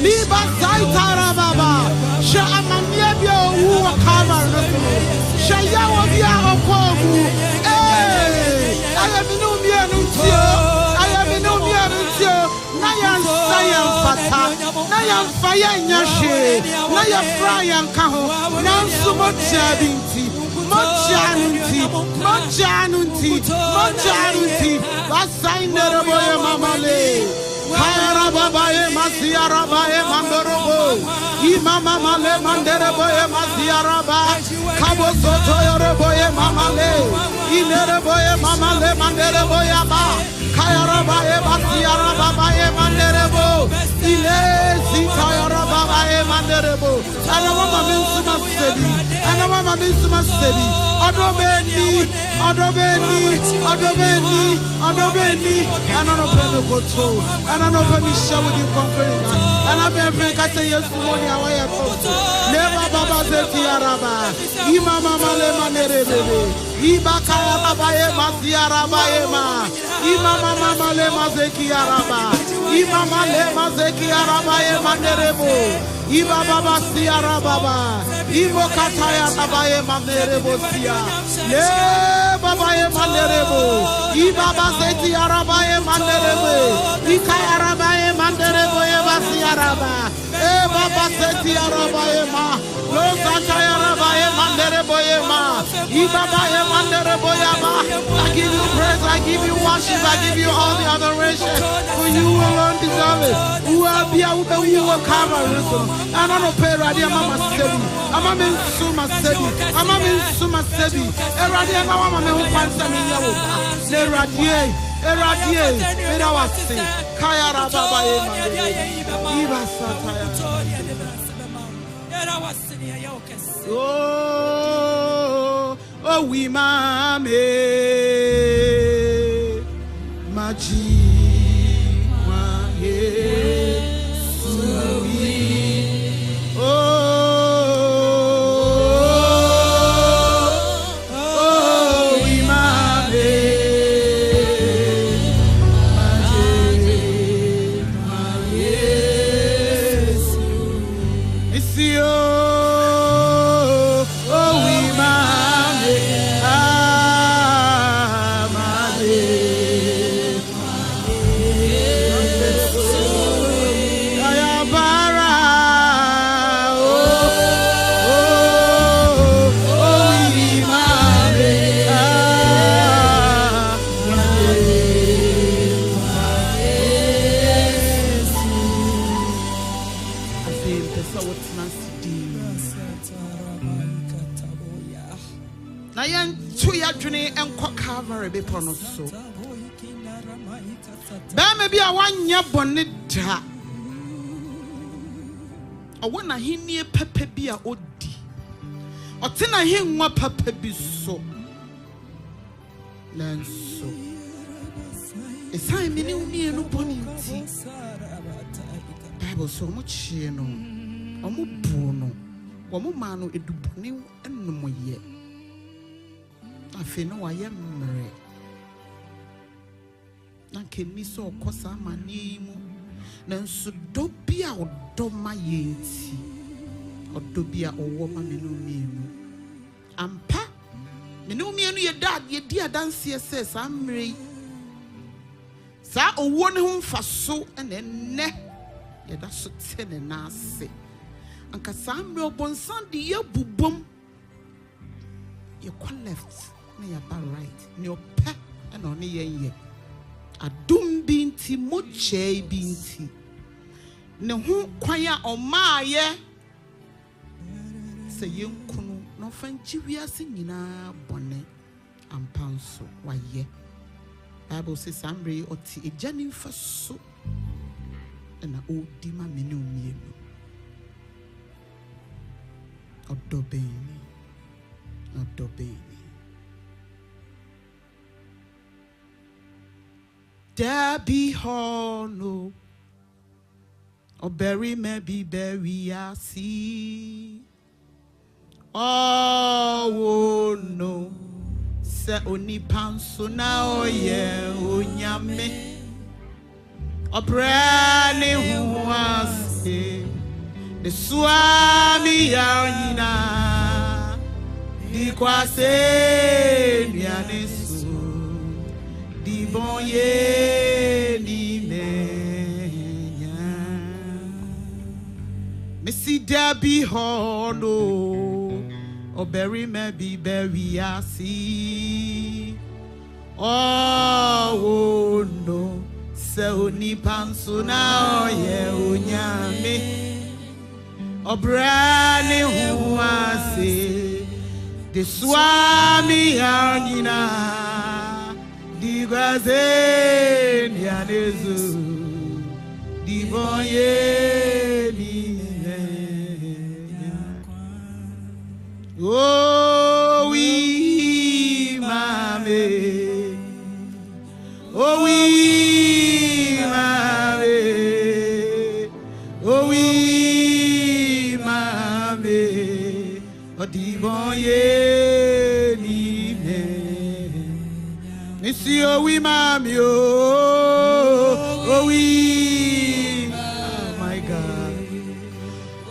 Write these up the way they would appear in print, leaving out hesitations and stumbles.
Liba Zaitara Baba, Shamanebio, who are covered. Shayawabia Okogu, I am no Mianutio, I am no Mianutio, Nayan Sayan Fata, Nayan Fayan Yashi, Naya Fryan Kaho, Nan Sumochabinti, Mojanunti, Basaina Boya Mamale. Hayarabaye Masiarabaye Mandorobo, Imama Male Manderaboye Masiaraba, Cabo Soto Yoroboye Mamale, Inereboye Mamale Mandereboyaba, Hayarabaye Masiarabaye Manderebo, Ile Sita Yorobaye Manderebo, Anamama Minsuma Sebi, Anamama Minsuma Sebi, Adobeni, and I don't know control, and I don't know share with you conquering, and I'm every cat yes money away at never Baba Zeti Araba, Imama Male Manere, Ibaka Rabaye Masiarabaye Ma, Imama Male Mazeki Araba, Imama Le Mazeki Arabaye Manerebo, Iba Baba Siara Baba, Ibo Kataya Rabaye Manerebo Sia, Le Babaye Manerebo, Iba Bazeti Arabaye Manerebo, Ika Arabaye Manerebo Eva Siaraba, Baba Zeti Arabaye Ma, Lo Kataya Rabaye Manerebo Ema, Iba Baye Manerebo Yama. I give you praise, I give you worship, I give you all the adoration, for you alone deserve it. Who will be out there, who will cover it. And I don't pay Radio Mama Sebi. I'm a man Suma Sebi. I'm a man Suma Sebi. A Radio Mama who wants a million. They radie. And I was saying, Kayara Baba Eva Sataya. Oh, we mame Maji Mahe Sui. Oh, we mame Maji Mahe Sui. It's so maybe I want ya bonita. I want a hinny pepe be a odi. Or tina him what pepe be so. Then so. It's time in me no bonny. Bible so much you know. Omo bono. Omo mano eduboni and no more yet. I feel no I am married. Nankeni so kosa manimu nanso dobia odoma yenti odobia owoma menuminu ampa menuminu ye dad ye dia dance ese samre sa owo ne ho mfaso ene ye da so tene na ase anka samre obonsan de ye bubom ye kwa left na ya ba right ne ope na oni ye adum binti moche binti ne ho kwaya omaye se yenkunu no fanchi wiase nyina bone ampanso waye Bible says Sambre oti ejani faso na odi ma menu mienu odobeni Debbie Hono or bury maybe bury I see. Oh no, se oni panso na oye onyame. O brani huase the swami yarina di kwase nianesu di bonye ni menya Missy Debbie Hono o bury maybe bury I see. Oh no, so ni panso na oye onyame o brani huase the swami yarina di gwaze ni anezu di bonye ni menya oh we mame oh we mame oh we mame oh di bonye ni menya Missy oh we mami oh we oh my God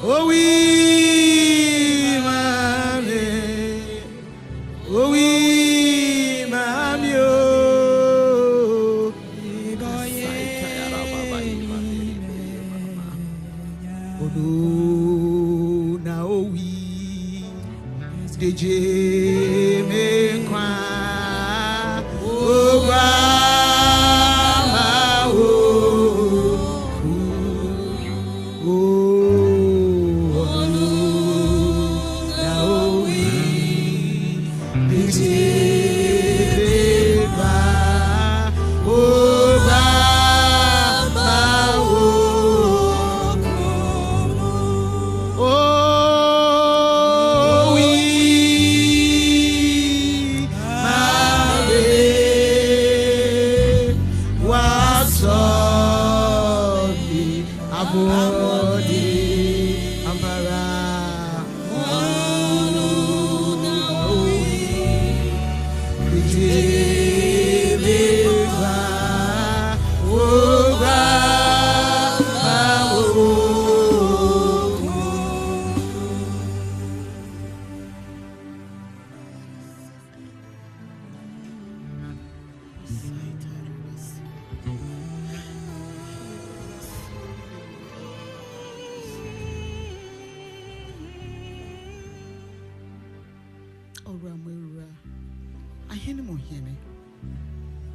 oh we mami oh we mami oh na oh we DJ me kwa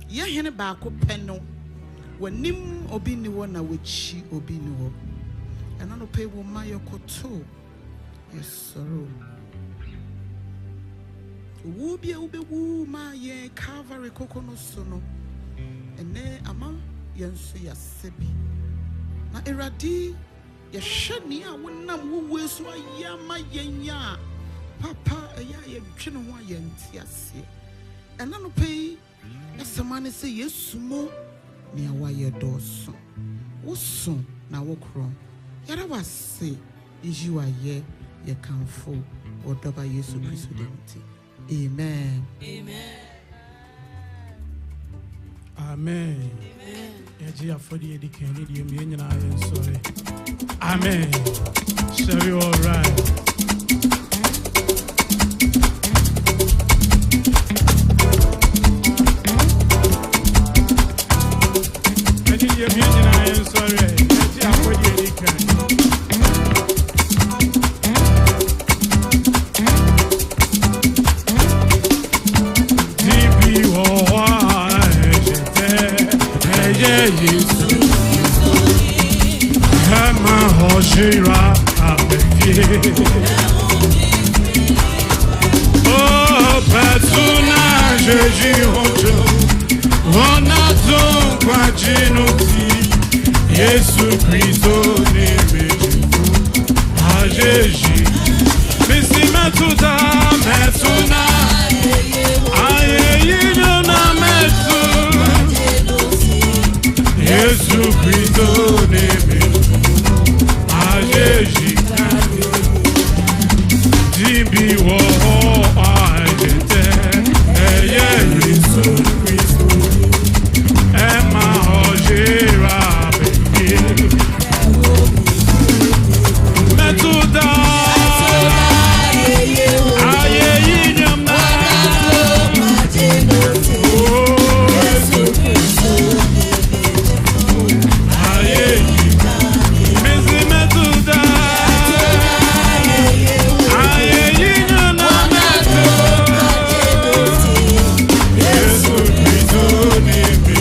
Yahene baako peno wanim obi ni wo na wachi obi ni wo ena no pe wo ma yokoto yesoro wo bia wo be wo ma ye Calvary kokono so no ene ama yenso yasebi na eradi ye hwani a wonam wo wesu ayama yenya papa eya ye twene ho ayentiase ena no pe Esamane say yes mo ni awaye doso. Woso na wokro. Yara wase you are ye kanfo odoba Yesu Kristo demti. Amen. Amen. Amen. Yaji afodi edikeni di emi nyina ayen sorry. Amen. Shall we all right? Oh, personnage, Onazon kwa jinuti Yesu Kristo nemeji Ajeji Misi metuda metuna Aye yino na metu Yesu Kristo nemeji Ajeji Dimbi woho ajete Eye Yesu Kristo Emma Ojira Beki Metuda Aye Yinyama Yesu Kristo Aye Mezi Metuda Aye Yinyama Yesu Kristo Nebe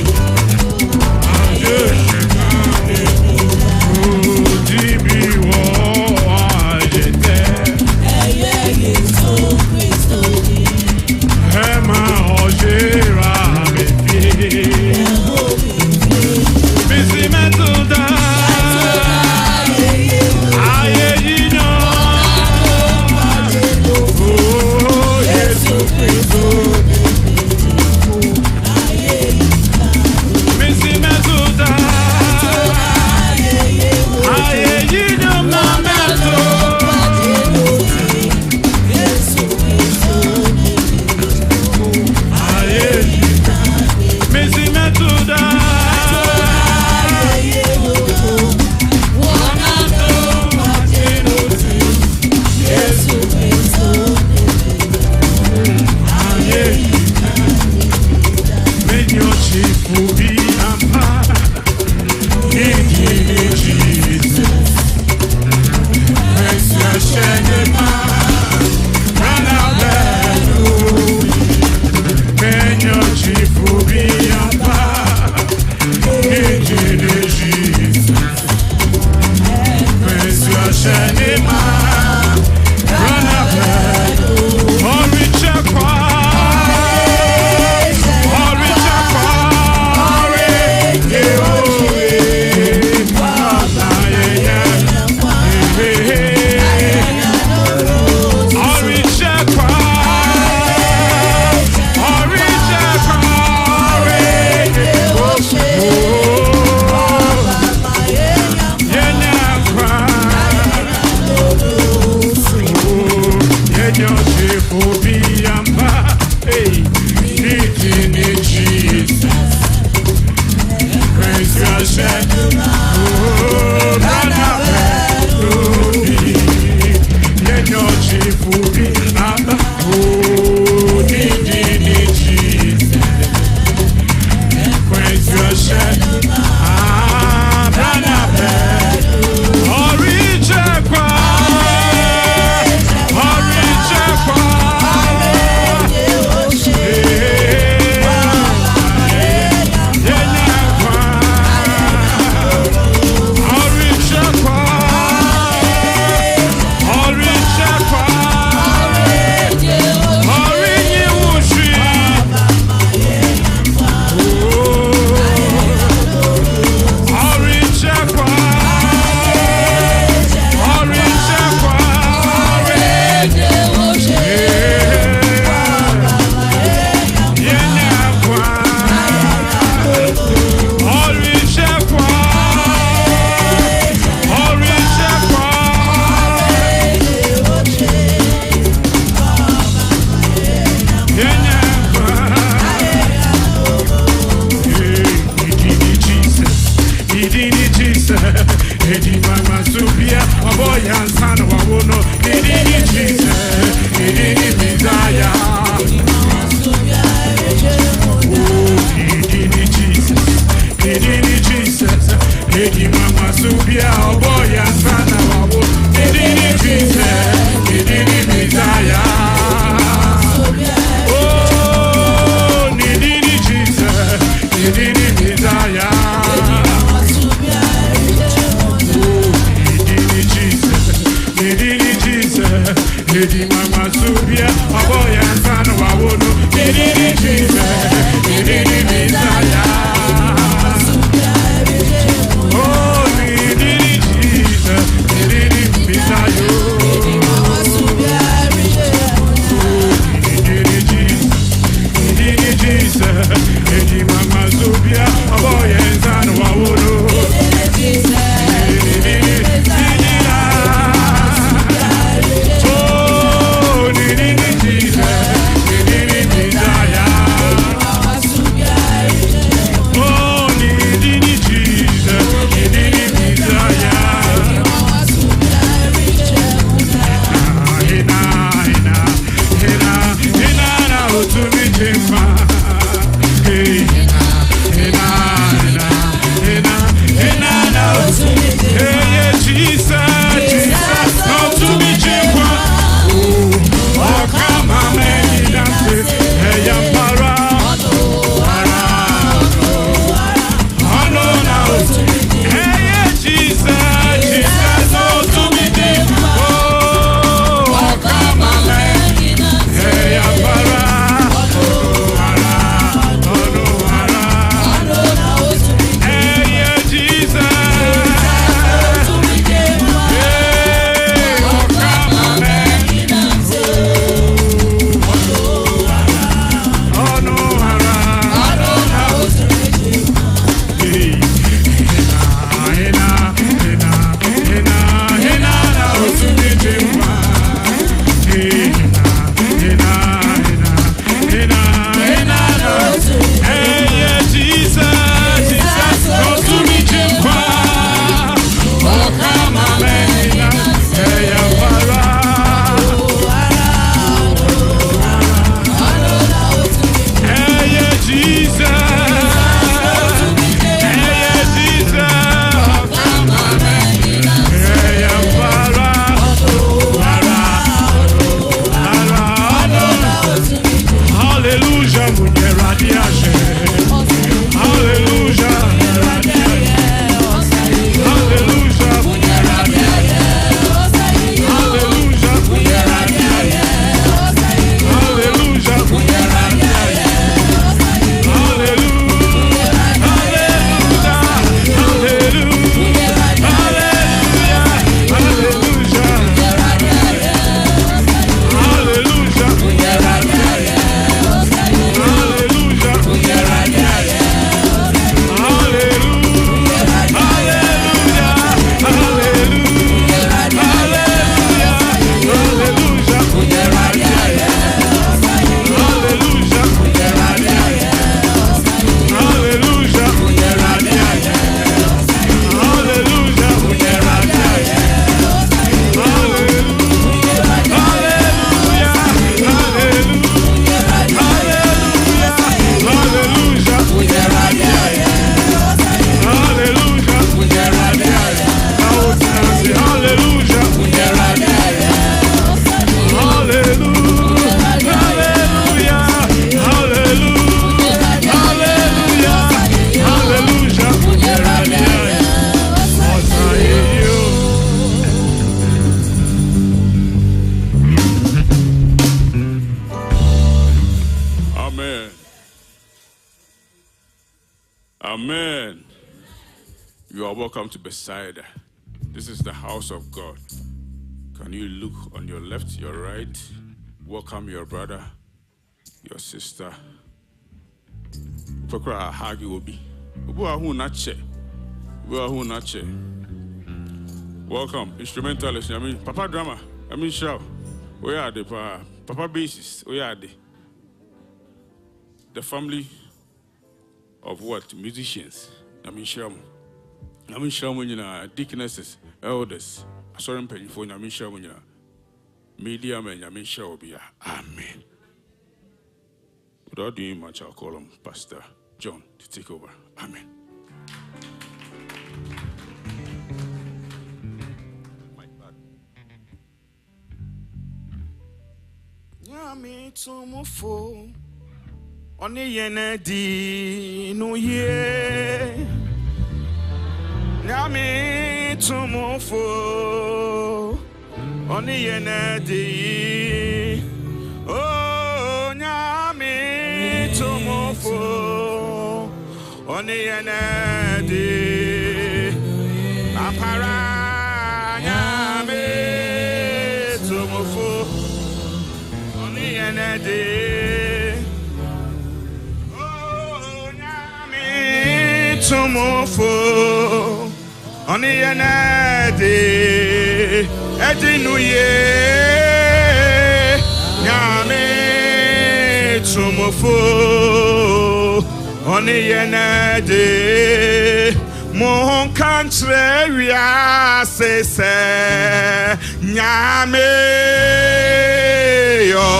Subia, a boy and son of a wood, did it, Amen. You are welcome to Bethsaida. This is the house of God. Can you look on your left, your right? Welcome your brother, your sister. Pokra hagi obi. Welcome, instrumentalist. I mean, Papa drama. I mean, shout. Where are they? Papa bassist. Where are they? The family of what? Musicians. I mean, shout. I mean, shout when you know deaconesses, elders. Sorry, I'm paying for you. I mean, shout when you know media men. I mean, shout be amen. Without doing much, I'll call him Pastor John to take over. Amen. Nyame tumufo oni yene di no ye Nyame tumufo oni yene di oh Nyame tumufo oni yene di apara Nyame tumufo oh Nyame tumufo oni yenade edinuye Nyame tumufo oni yenade mon country wia se Nyame yo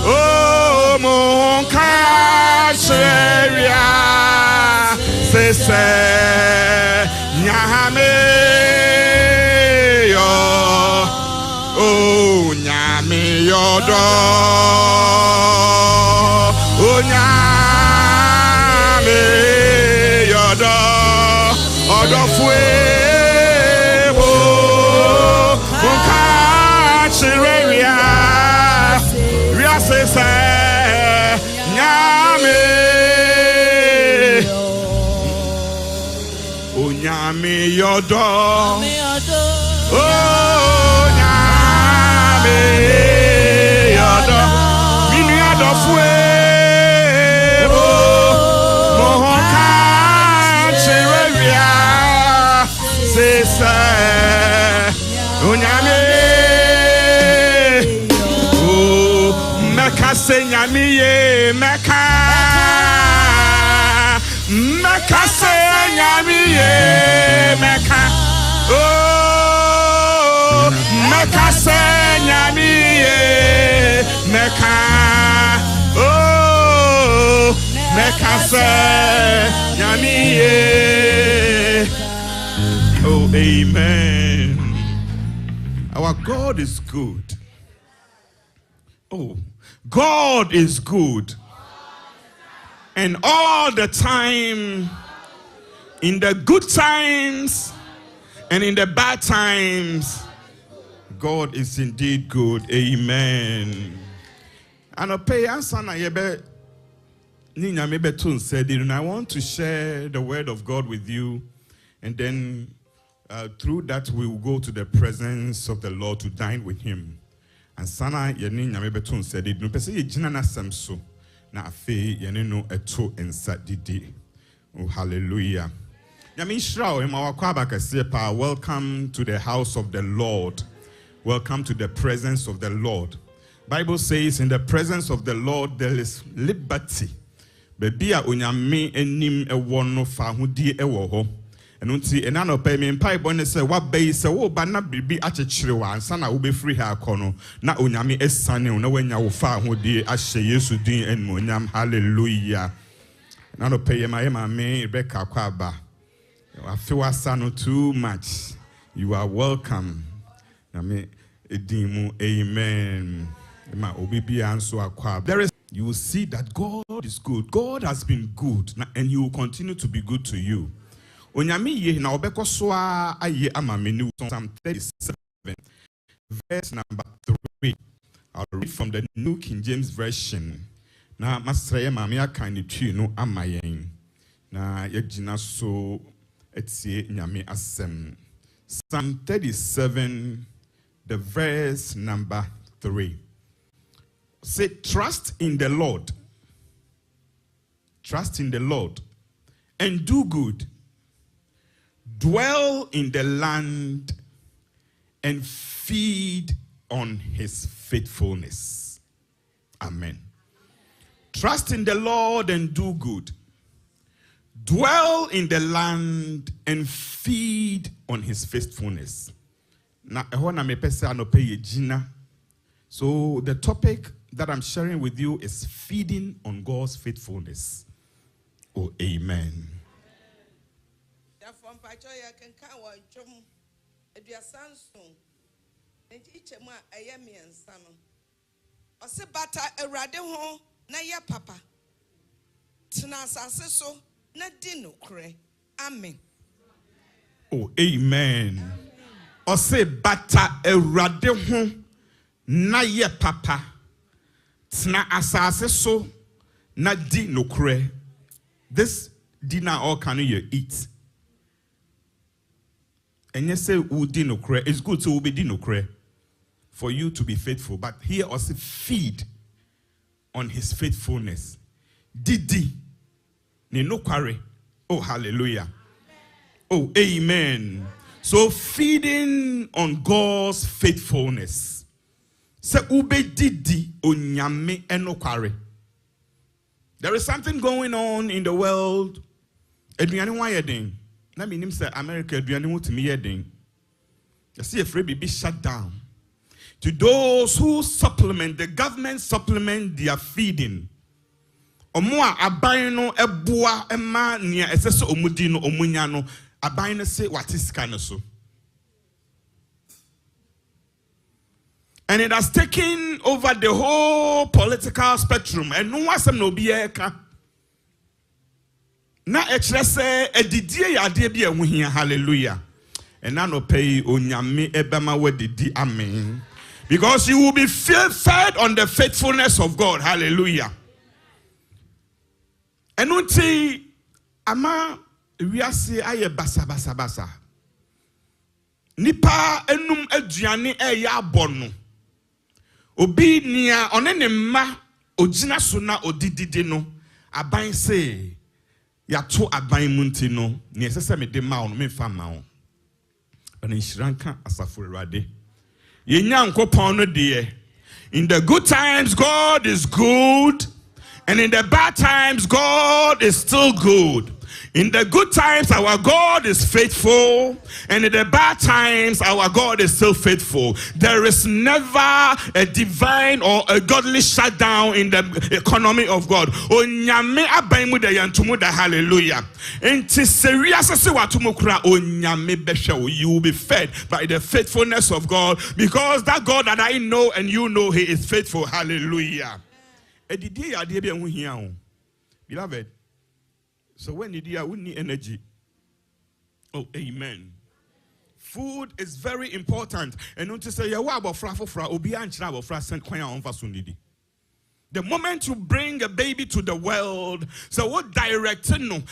oh mon country wia se Nyame yo oh Nyame yo do oh Nyame yo do odo fue mon country wia se Nyame o Nyame yodo oh Nyame yodo minu yodo fue mohon country wia se o Nyame Meka se Nyame ye Meka se Nyame ye Meka oh Meka se Nyame ye Meka oh Meka se Nyame ye oh amen. Our God is good. Oh, God is good. And all the time, in the good times and in the bad times, God is indeed good. Amen. And I want to share the word of God with you. And then through that, we will go to the presence of the Lord to dine with him. And sana yeni nyame beton said it no pese ye gina na semso na afi yeni no eto ensa didi. Oh hallelujah. Nyame shira o ma wakwa bakase pa. Welcome to the house of the Lord. Welcome to the presence of the Lord. Bible says in the presence of the Lord there is liberty. Bebi a onyame enim ewo no fa hodi ewo ho. Enunti enano pe me mpa ibone se wa bai se wo ba na bibi achechire wa ansa na wo be free ha akono na onyame esane na wanya wo fa ahodi ahye Yesu din enmo onyam hallelujah. Enano pe ye ma me Rebecca kwaba I feel asano too much. You are welcome. Name edimu amen. Ma obibi anso akwaba. There is you will see that God is good. God has been good and he will continue to be good to you. Onyame ye na obeko so aye amameni Psalm 37 verse number 3. I'll read from the New King James Version. Na masreye mame aka ni twi no amayen. Na yegyina so etie nyame asem. Psalm 37, the verse number 3. Say, trust in the Lord. Trust in the Lord and do good. Dwell in the land and feed on his faithfulness. Amen. Trust in the Lord and do good. Dwell in the land and feed on his faithfulness. So the topic that I'm sharing with you is feeding on God's faithfulness. Oh, amen. Amen. Oh, amen. Ose bata erade ho na ye papa tna asase so na di nokre. This dinner all can you eat? And you say di nokre. It's good to be di nokre for you to be faithful. But here also feed on his faithfulness. Didi ni nokware. Oh, hallelujah. Oh, amen. So feeding on God's faithfulness. Se ube didi onyame enokware. There is something going on in the world. Aduane wa yedin. Na me nim say America aduane mutimi yedin. You see afraid be shut down. To those who supplement, the government supplement their feeding. Omo a aban no eboa ema nia esese omudi no omunya no aban no say what is kind of so. And it has taken over the whole political spectrum. And no one some no be eka. Na ekre say edidie yade bi ehu hia, hallelujah. And na no pay onyame ebema wedidi, amen. Because you will be fed on the faithfulness of God, hallelujah. And unti ama wiase aye basa. Nipa enum aduane eye abonu. Obi nia onene ma ogina so na odididi no aban se yato aban munti no ne esese me de ma ono me fa ma o. Ana nshranka asafo Awurade. Yenya nkopon no de. In the good times God is good. And in the bad times, God is still good. In the good times, our God is faithful. And in the bad times, our God is still faithful. There is never a divine or a godly shutdown in the economy of God. Hallelujah. You will be fed by the faithfulness of God. Because that God that I know and you know, he is faithful. Hallelujah. Beloved, so when you need energy, oh, amen. Food is very important. And don't you say, the moment you bring a baby to the world, so what direct no,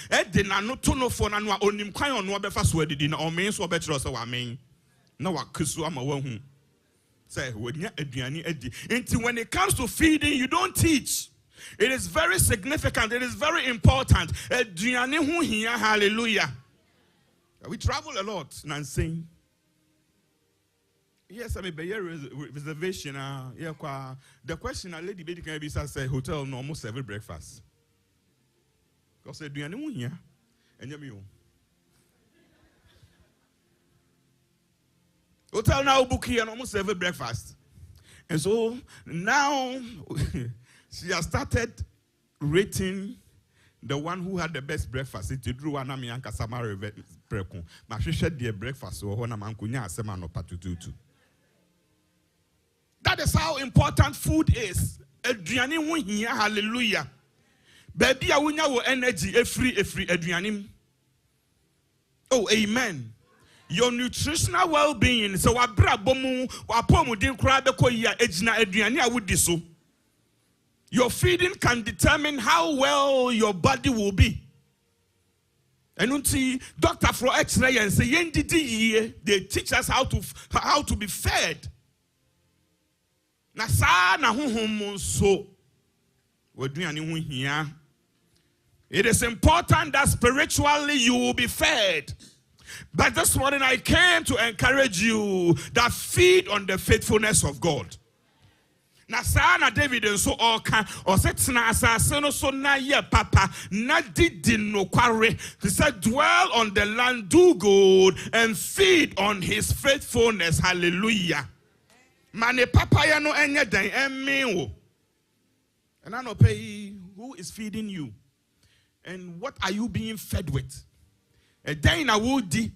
say when it comes to feeding, you don't teach. It is very significant. It is very important. Hallelujah. We travel a lot, Nancy. Yes, I mean, reservation. The question a lady baby can be say hotel no almost every breakfast. Because do you know here? And you hotel now book here and almost every breakfast. And so now she has started rating the one who had the best breakfast. It drew one ami anka samare breakfast. Ma she shared their breakfast so na mankunya asema no patututu. That is how important food is. Aduane ho hia, hallelujah. Baby a wunya wo energy every aduane. Oh, amen. Your nutritional well-being. So your feeding can determine how well your body will be. And until Dr. Fro X-ray and say, they teach us how to be fed. Na sa na honhom so waduane ho hia. It is important that spiritually you will be fed. But this morning I came to encourage you that feed on the faithfulness of God. Na sa na David nso oka osetena asase no so na ye papa na didi no kware. He said dwell on the land, do good and feed on his faithfulness. Hallelujah. Mane papa ya no enye dan emme wo. And I know pay who is feeding you and what are you being fed with? E dan na wo di.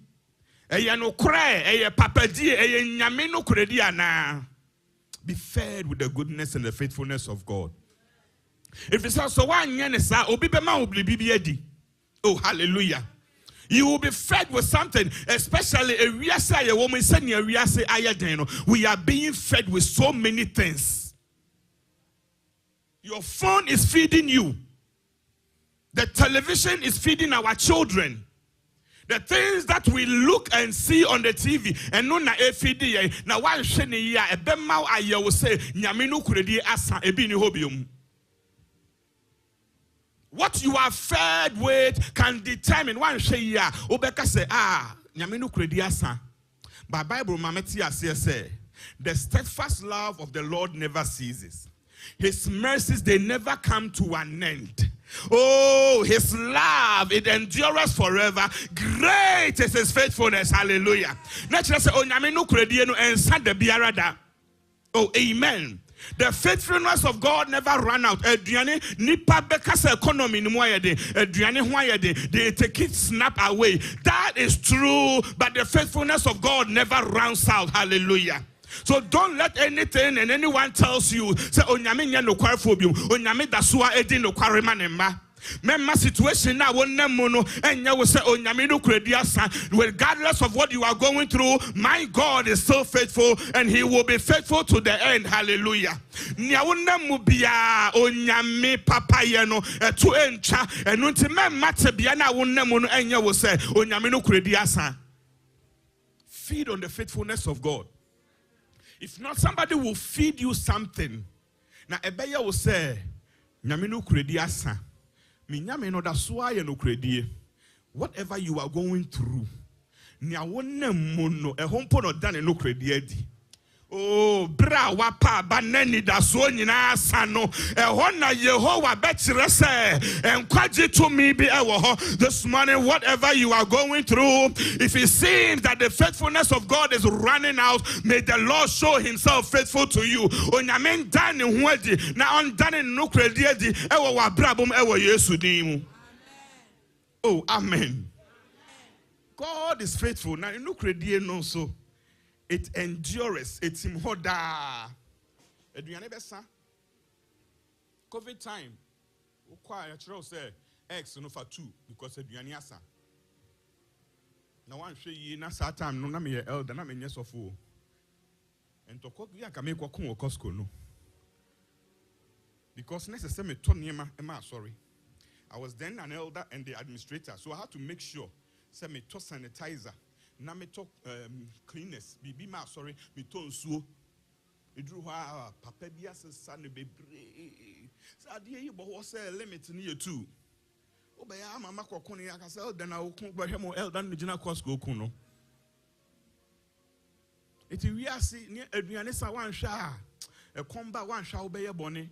Eye no kra, eye papa di, eye nyame no kredi ana. Be fed with the goodness and the faithfulness of God. If it's also one yenesa, obibema oblibibiedi. Oh, hallelujah. You will be fed with something, especially a riasa woman saying a riasa ayadeno. We are being fed with so many things. Your phone is feeding you. The television is feeding our children. The things that we look and see on the TV and no na FD na one sheni ya ebema aye will say nyaminu kuredi asa ebi ni hobium. What you are fed with can determine one shey ya obeka say nyaminu kuredi asa. By Bible mameti ase say the steadfast love of the Lord never ceases. His mercies they never come to an end. Oh, his love, it endures forever. Great is his faithfulness. Hallelujah. Oh, amen. The faithfulness of God never run out. They take it snap away. That is true, but the faithfulness of God never runs out. Hallelujah. So don't let anything and anyone tells you say onyame nya no kwarefobium onyame dasoa edi no kwarema ne ma memma situation na wonam mu no enya wo say onyame no kredi asa. Regardless of what you are going through, my God is so faithful and he will be faithful to the end. Hallelujah. Nya wonam mu bia onyame papa ye no eto encha enu nti memma te bia na wonam mu no enya wo say onyame no kredi asa. Feed on the faithfulness of God. If not, somebody will feed you something. Now, Ebeya will say, Nyamino kredi asa. Mi nyame no da suaye no kredi. Whatever you are going through, nya wonne mono ehompo no dane no kredi edi. Oh, bra wapa baneni da so nyina asa no. Ehon na Yehowa bekyere se enkwaje to me be ewo ho. This morning, whatever you are going through, if it seems that the faithfulness of God is running out, may the Lord show himself faithful to you. Onyame dane ho adi na on dane no kredi edi ewo wa brabom ewo Yesu din. Oh, amen. God is faithful. Now no kredi no so. It endures. It's in hoda. Eduane besa. COVID time. Ukwa ya chiro say X no for 2 because eduane asa. Na wan hwe yi na sa time no na me elder na me nyesofo. Entoko ya ka me kwakon wo Costco no. Because necessary me to niema sorry. I was then an elder and the administrator, so I had to make sure say me to sanitizer. Na me talk cleanness bibi ma sorry me to nsuo edru ha papa bia sesa ne bebre sa de yi bo say limit ne ye too obe ya mama kokon ya ka say elder na okun bo hwemo elder no gina Costco okun no eti wi ase ne aduane sa wan hwa e komba wan hwa obe ye bone.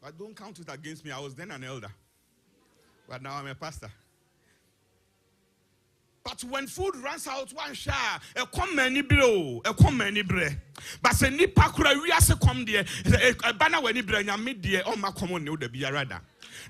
But don't count it against me. I was then an elder, but now I'm a pastor. But when food runs out, one share, a come many blow, a come many bre. But se ni pakura we ase come there, a banner when ni bre nya mid there, oh my common no de biarada.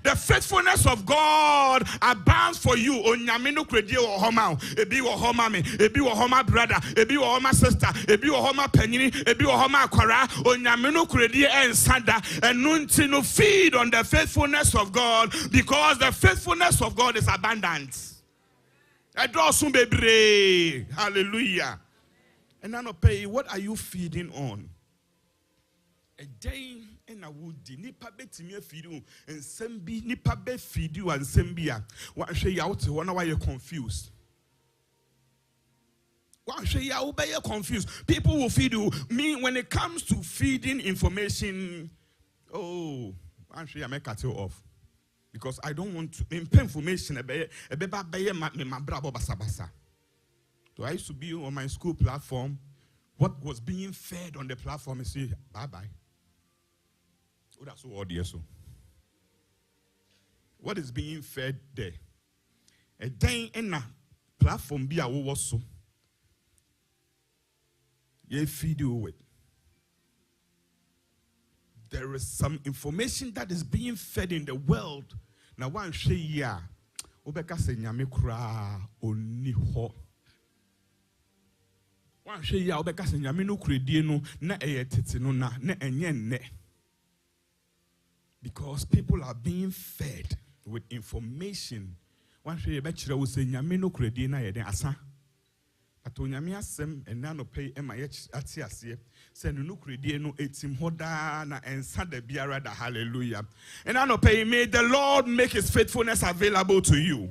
The faithfulness of God abounds for you. Onyamino kredi wo homa, ebi wo homa me, ebi wo homa brother, ebi wo homa sister, ebi wo homa penyini, ebi wo homa akwara. Onyamino kredi ensada, enunti no feed on the faithfulness of God because the faithfulness of God is abundant. Hallelujah. And now pay, what are you feeding on? a day in a woody, nipa betimia fidu, and sembi, nipa be fidu and sembia. What show you out to one why you're confused? What show you out you're confused? People will feed you. Me, when it comes to feeding information, oh, I'm sure I may cut you off. Because I don't want to impart information about my brabo basa. So I used to be on my school platform. What was being fed on the platform is say bye-bye. Oh, that's so obvious. What is being fed there? A day in a platform be a was so. You feed you with. There is some information that is being fed in the world. Now one say ya, obeka se nyame kura oni ho. One say ya obeka se nyame no kredie no na eyetete no na enye nne. Because people are being fed with information. One say be kire wo se nyame no kredie na yeden asa. Atonyame asem enano pay ema ye ati ase se no kredie no etim hoda na ensa da biara da hallelujah. Enano pay, may the Lord make his faithfulness available to you.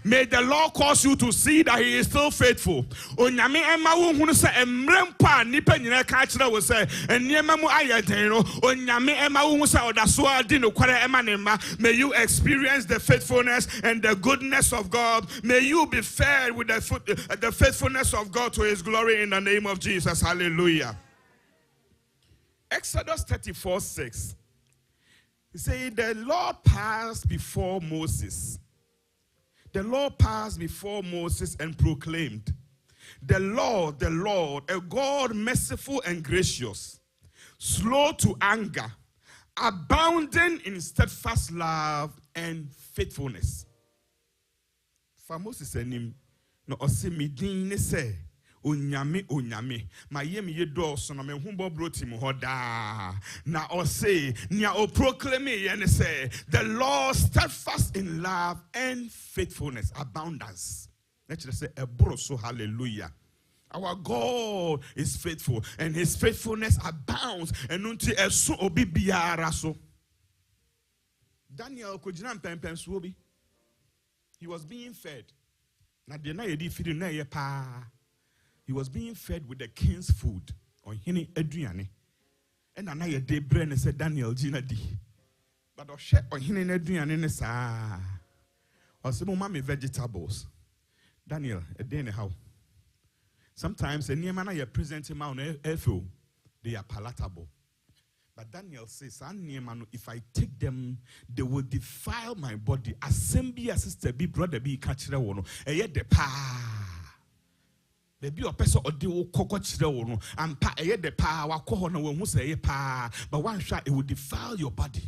May the Lord cause you to see that he is still faithful. Onyame ema wo hunu se emrempa nipa nyina ka kire wo se eniema mu ayeden no onyame ema wo hunu se odaso adi no kware ema ne ma. May you experience the faithfulness and the goodness of God. May you be fed with the faithfulness of God to his glory in the name of Jesus. Hallelujah. Exodus 34:6. He said the Lord passed before Moses. The Lord passed before Moses and proclaimed, the Lord, a God merciful and gracious, slow to anger, abounding in steadfast love and faithfulness. For Moses and him, no osimidin say, Onyame, my yemi ye doso na me humbo broti mu hoda. Na o say, nia o proclaim and say, the Lord steadfast in love and faithfulness, abundance. Let's just say, ebroso, hallelujah. Our God is faithful, and his faithfulness abounds. And until eso obi biara so. Daniel kujina mpempen suobi. He was being fed. Na de na yedi fidi na ye pa. He was being fed with the king's food. On hini eduane. And anaya de brain said Daniel Gina di. But on share on hini eduane ne sa. Or some mommy vegetables. Daniel, a day how. Sometimes a near manner you present him on airfield, they are palatable. But Daniel says, if I take them, they will defile my body. Assembly, sister, be brother, be catcher, and yet the pa. The be a person or do cockroach and pa the power, corner who say pa, but one shot it will defile your body.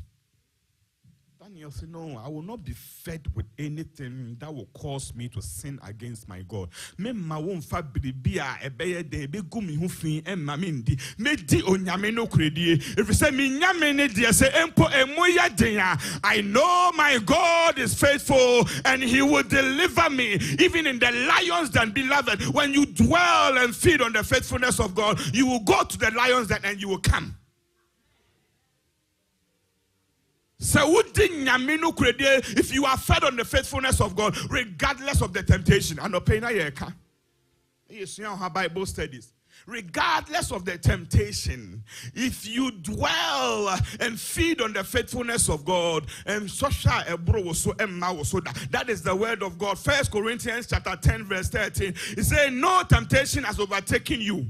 Daniel said, no, I will not be fed with anything that will cause me to sin against my God. Me ma won't fabia a bear de be gumi hufi and mamindi. Me di onyame no credit. If you say me nyame dia say empo emoya dia, I know my God is faithful and he will deliver me even in the lions den. Beloved, when you dwell and feed on the faithfulness of God, you will go to the lions den and you will come. So if you are fed on the faithfulness of God, regardless of the temptation, and Bible studies, regardless of the temptation, if you dwell and feed on the faithfulness of God, that is the word of God. 1 Corinthians chapter 10 verse 13, it says, no temptation has overtaken you,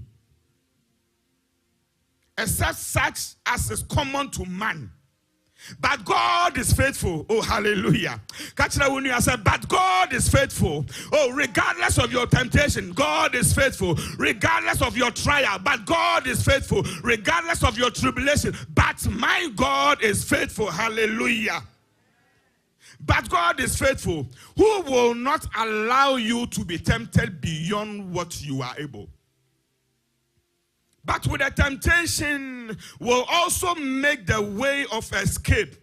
except such as is common to man. But God is faithful. Oh, hallelujah. Catch that when you said, but God is faithful. Oh, regardless of your temptation, God is faithful. Regardless of your trial, but God is faithful. Regardless of your tribulation, but my God is faithful. Hallelujah. But God is faithful, who will not allow you to be tempted beyond what you are able. But with the temptation will also make the way of escape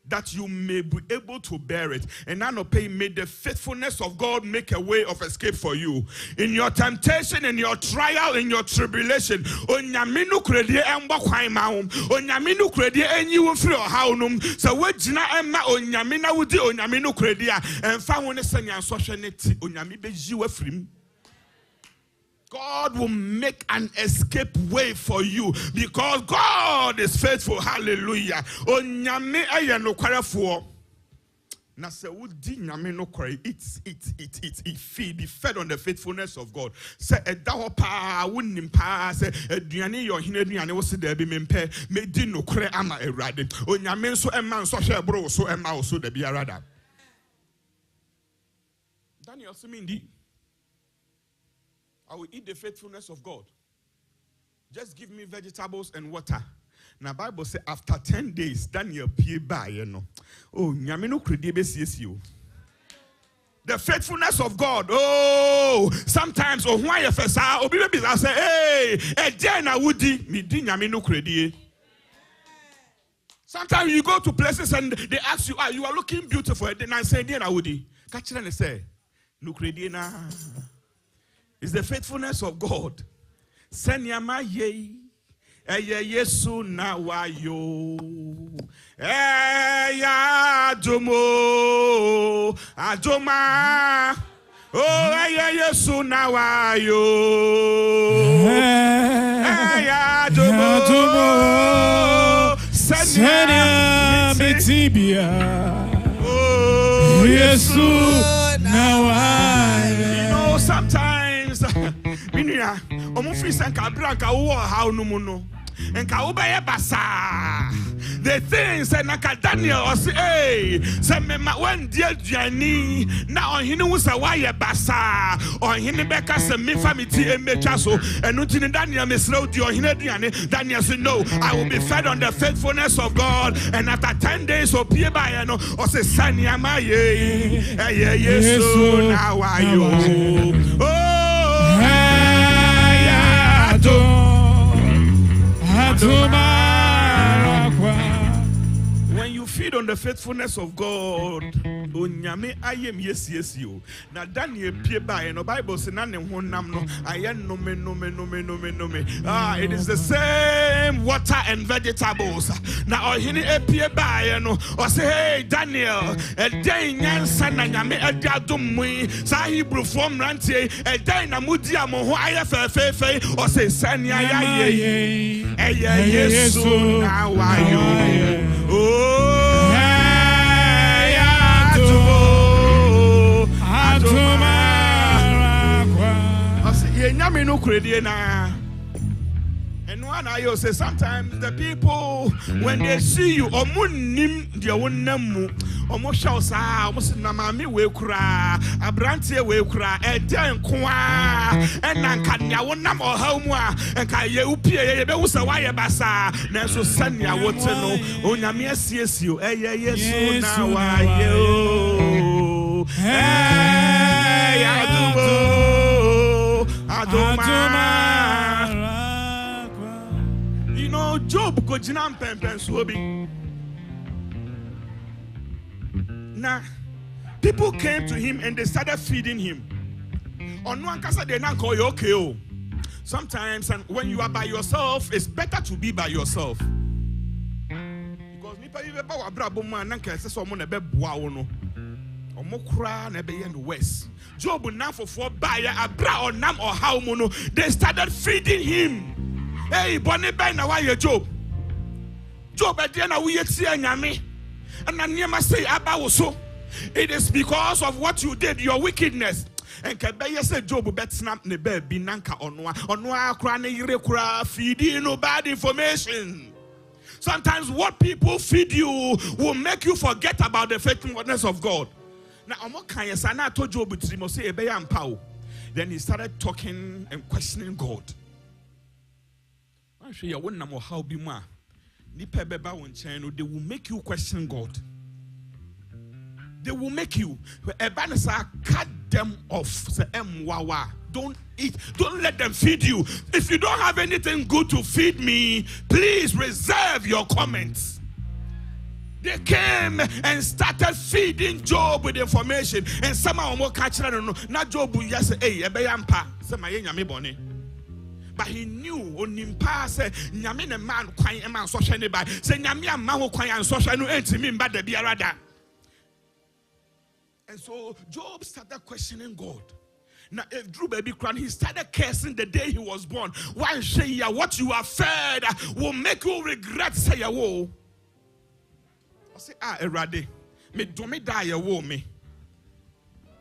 that you may be able to bear it. And now may the faithfulness of God make a way of escape for you. In your temptation, in your trial, in your tribulation, onyaminu kredi emba kwan ma hom, onyaminu kredi enyi wo firi ohawnum, so wagina emma onyamina wudi onyaminu kredi a emfa ho ne sanya nsohwe ne ti onyami beji wa firim. God will make an escape way for you because God is faithful. Hallelujah. Onyame aye no kwarefo. Na se wudi nyame no kware, eat, feed, be fed on the faithfulness of God. Se eda ho pa wonim pa se aduane yo hene aduane wo se da bi mempe medi no kware ama Awurade. Onyame nso emma nso hwe bro so emma wo so da bi arada. Daniel Simindi, I will eat the faithfulness of God. Just give me vegetables and water. Now Bible says after 10 days, Daniel pie by oh nyame no kredi besiesi you. The faithfulness of God. Oh, sometimes oh why first obi be say hey ejena wudi mi di nyame no kredi. Sometimes you go to places and they ask you, you are looking beautiful, and I say ejena wudi. Catch them and say no kredi na. It's the faithfulness of God. Senyama ye. Eye Yesu na wayo. Eya adomo. Adoma. Oh, eye Yesu na wayo. Eya adomo. Senya bitibia. Oh, Yesu na wayo. You know, sometimes minia omufri sanka branka wo ha no enka wo be basa the things and naka Daniel or say hey say me ma wan die aduani na ohene wo say wa ye basa ohene beka say me famity emetwa so enu ti Daniel mesrɛ di ohene aduane. Daniel say no, I will be fed on the faithfulness of God. And after 10 days opie ba no or say sania ma ye Yesu na wa yo. When you feed on the faithfulness of God, onyame ayem yes you. Na Daniel pie by no Bible say na ne honam no aye no me. It is the same water and vegetables. Na ohini epie by no or say hey Daniel e den nyansa na nyame adadom mu sa Hebrew form rantie e den na mudi amo ho aye fe or say sania ye Yesu na wayo. Oh nyame no kredi na. And one I say sometimes the people when they see you omunim dia wonamu omo shaw sa omo se na mami we kura abrantie we kura eden kwa enanka nya wonam ohaw mu a enka ye upie ye be wo se wa ye basa na so sania wote no onyame asiesio eye Yesu na wa ye o hey adoma. You know Job go jinam pen so bi. Now, people came to him and they started feeding him. On one kasa they now call you okay. Sometimes, and when you are by yourself, it's better to be by yourself. Because nipa you be wa brabo man na kase so mo na be boa wo no. Omo kura na be in the west. Job now for buy abra or nam or how mono. They started feeding him. Hey, bonne ben na why Job? Job at the end we see nyame. And I never say about so. It is because of what you did, your wickedness. And Kabaya said Job bet snap ne baby nanka onwa krane yire kura feed no bad information. Sometimes what people feed you will make you forget about the faithfulness of God. Now I'm okay, yes, I told Job to say a. Then he started talking and questioning God. I'm sure you wouldn't know how be ma. They will make you question God. They will make you cut them off. Don't eat. Don't let them feed you. If you don't have anything good to feed me, please reserve your comments. They came and started feeding Job with information. And some of them catch not Job will just say, hey, ebayampa, say my nyame bone. But he knew on him pass nyame ne man kwan e man so hwe ne ba. Say nyame amma ho kwan an so hwe no entimi mba da biarada. And so Job started questioning God. Now, if Drew baby crying, he started cursing the day he was born. Why say what you have fed will make you regret? Say ya wo. I say erade me do me die ya wo me.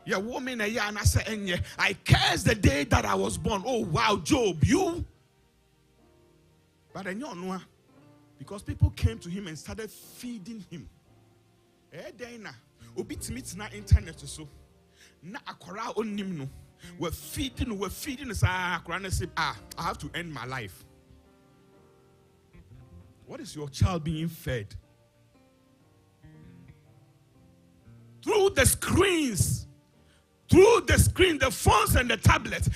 Ya wo me na ya na say enye. I cursed the day that I was born. Oh wow, Job, you. But I know because people came to him and started feeding him. Then obi timit na internet so na akora onim no. We're feeding us. I have to end my life. What is your child being fed? Through the screens, the phones and the tablets.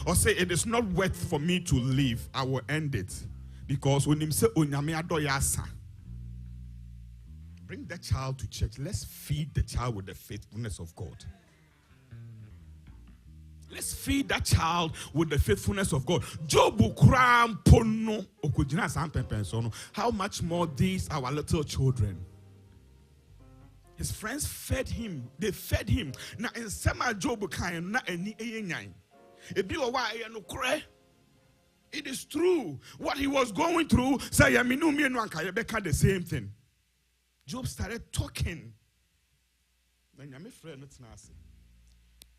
Or say it is not worth for me to live. I will end it. Because when him say bring the child to church. Let's feed the child with the faithfulness of God. Let's feed that child with the faithfulness of God. How much more these our little children? His friends fed him. They fed him. Now in summer Job can not any. It is true. What he was going through. Say the same thing. Job started talking. Then my friend not nasi.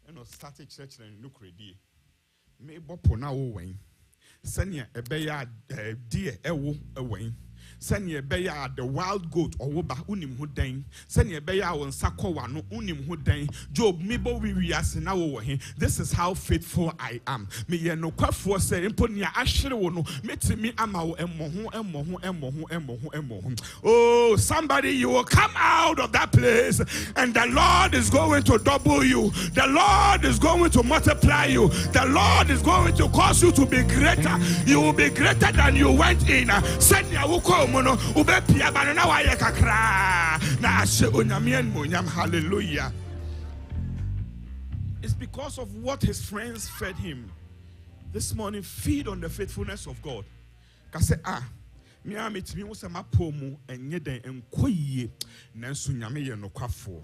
And started church and look ready. Me bopona owen. Sanya ebeya dear ewo away. Sanya ebeya the wild goat or woba unim hudain. Sanya ebeya on sakowa no unim hudain. Job mibo we asina wo hin. This is how faithful I am. Me ye no kwafo say imponia ahwere wo no metimi ama wo emoho. Oh, somebody, you will come out of that place and the Lord is going to double you. The Lord is going to multiply you. The Lord is going to cause you to be greater. You will be greater than you went in. Hallelujah. It's because of what his friends fed him. This morning, feed on the faithfulness of God. Me amit me wo se mapomu enye den enkoyie nanso nyame ye nokwafo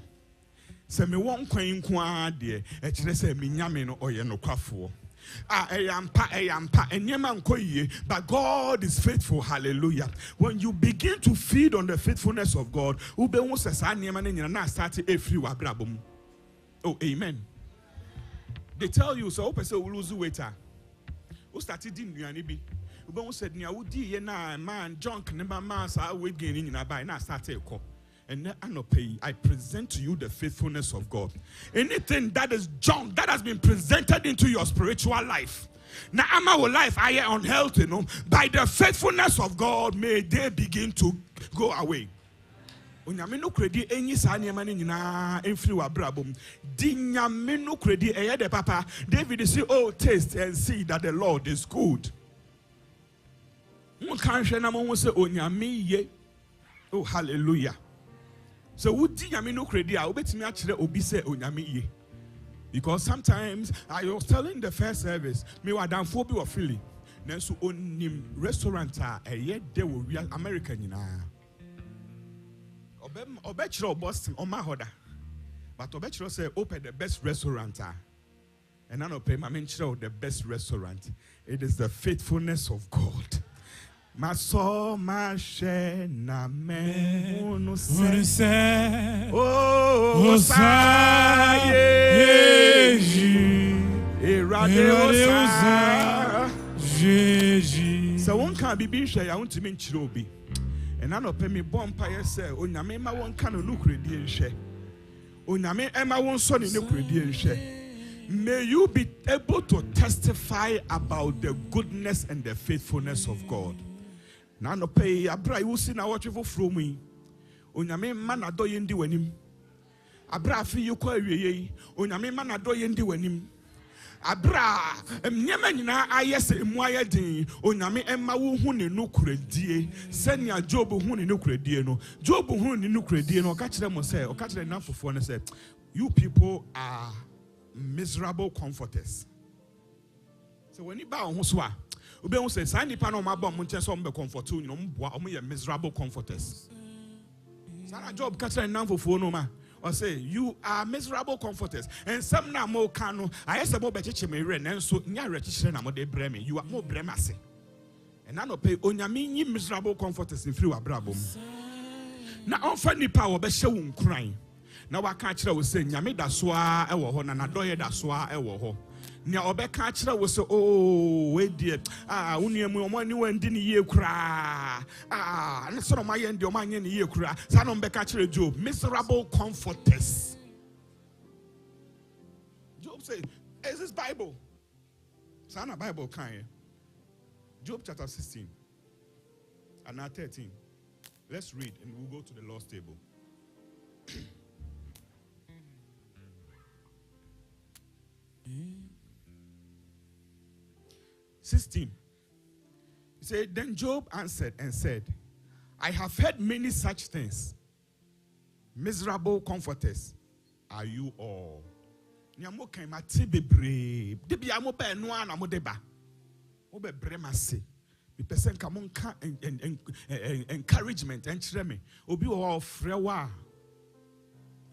se me won kwan nko ade e kire se me nyame no oye nokwafo eyampa enyema nkoyie, but God is faithful. Hallelujah. When you begin to feed on the faithfulness of God, ube won se sa nyema na nyina na start every wabrabom. Oh, amen. They tell you so open say we lose weight who started din nuane bi who said nia wodi ye na man junk ne man sa weight gain in buy na start e ko and I present to you the faithfulness of God. Anything that is junk that has been presented into your spiritual life, now our life I am unhealthy, no, by the faithfulness of God may they begin to go away. Onyame no kredi enyi sa niema ni nyina emfiri wabrabom di nyame no kredi eye de papa. David say, oh, taste and see that the Lord is good. Mo kan hwe na mo say onyame ye. Oh, hallelujah. So wo di nyame no kredi a obetimi a kire obi say onyame ye. Because sometimes I was telling the first service me wadamfo bi wo Philly nanso onim restaurant a eye de wo America nyina. Obechro Boston on my hoda, but Obechro say open the best restaurant. And I don't pay my mention the best restaurant. It is the faithfulness of God. My soul, my share, na me say, oh, say, so one can't be being shy. I want to mean Chirobi. And I don't pay me bonfire say, Onyame ma won kan no kredi enhwe. Onyame ema won so ne kredi enhwe. May you be able to testify about the goodness and the faithfulness of God. Na no pay abra you see na watch for from me. Onyame ma na do yendi wanim. Abra afi you kwa awieye. Onyame ma na do yendi wanim. Abra, Nyamana, I yes, Moya Din, Onyame Emma Huni no credie, send your Job Huni no credino, Job Huni no credino, catch them or say, or catch them enough for and say, you people are miserable comforters. So when you bow on Hoswa, Ube say, Sandy Pano Mabon Montesom be comfortune, no miserable comforters. Sana job catch them enough for no man. Or say, you are miserable comforters. And some now more cano. I asked about better me ren, and so near reticent among the breme. You are more bremase. And I don't pay on your mean miserable comforters in through a brabum. Now, on funny power, but showing crying. Now I catch her was saying, Yamid Aswa, Ewo, and I do it Aswa, Ewo. Now, Obe catch her was oh, wait, dear. When you didn't year cry. And some of my end, your man in the year cry. Sanon Becatcher Job, miserable comforters. Job say, is this Bible? Sana Bible kind. Job chapter 16 and now 13. Let's read and we'll go to the Lord's table. 16. He said, then Job answered and said, I have heard many such things. Miserable comforters are you all. Encouragement and chireme. Obi o frewa.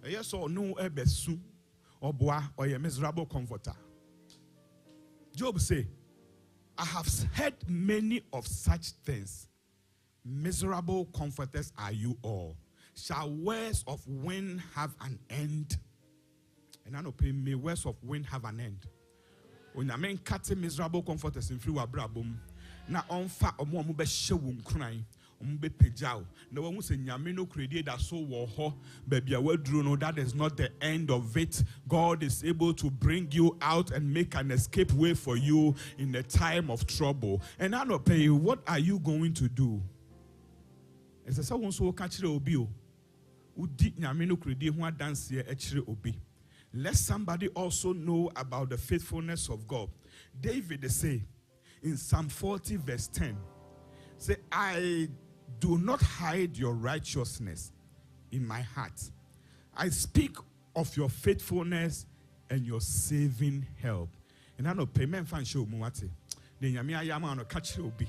Yes or no ebesu or bois or a miserable comforter. Job say, I have heard many of such things. Miserable comforters are you all. Shall words of wind have an end? And I know pay me words of wind have an end. When I mean cut miserable comforters in free wabrabum. Na onfa omo be shewum kran be pejao na wo say nyame no credit that so wo ho baby a wadru no. That is not the end of it. God is able to bring you out and make an escape way for you in the time of trouble. And I don't pay you, what are you going to do? As someone so catch obi o udi nyame no credit ho dance here echire obi. Let somebody also know about the faithfulness of God. David say in Psalm 40 verse 10, say, I do not hide your righteousness in my heart. I speak of your faithfulness and your saving help. And I know payment fan show muate. The nyame ayama no catch obi.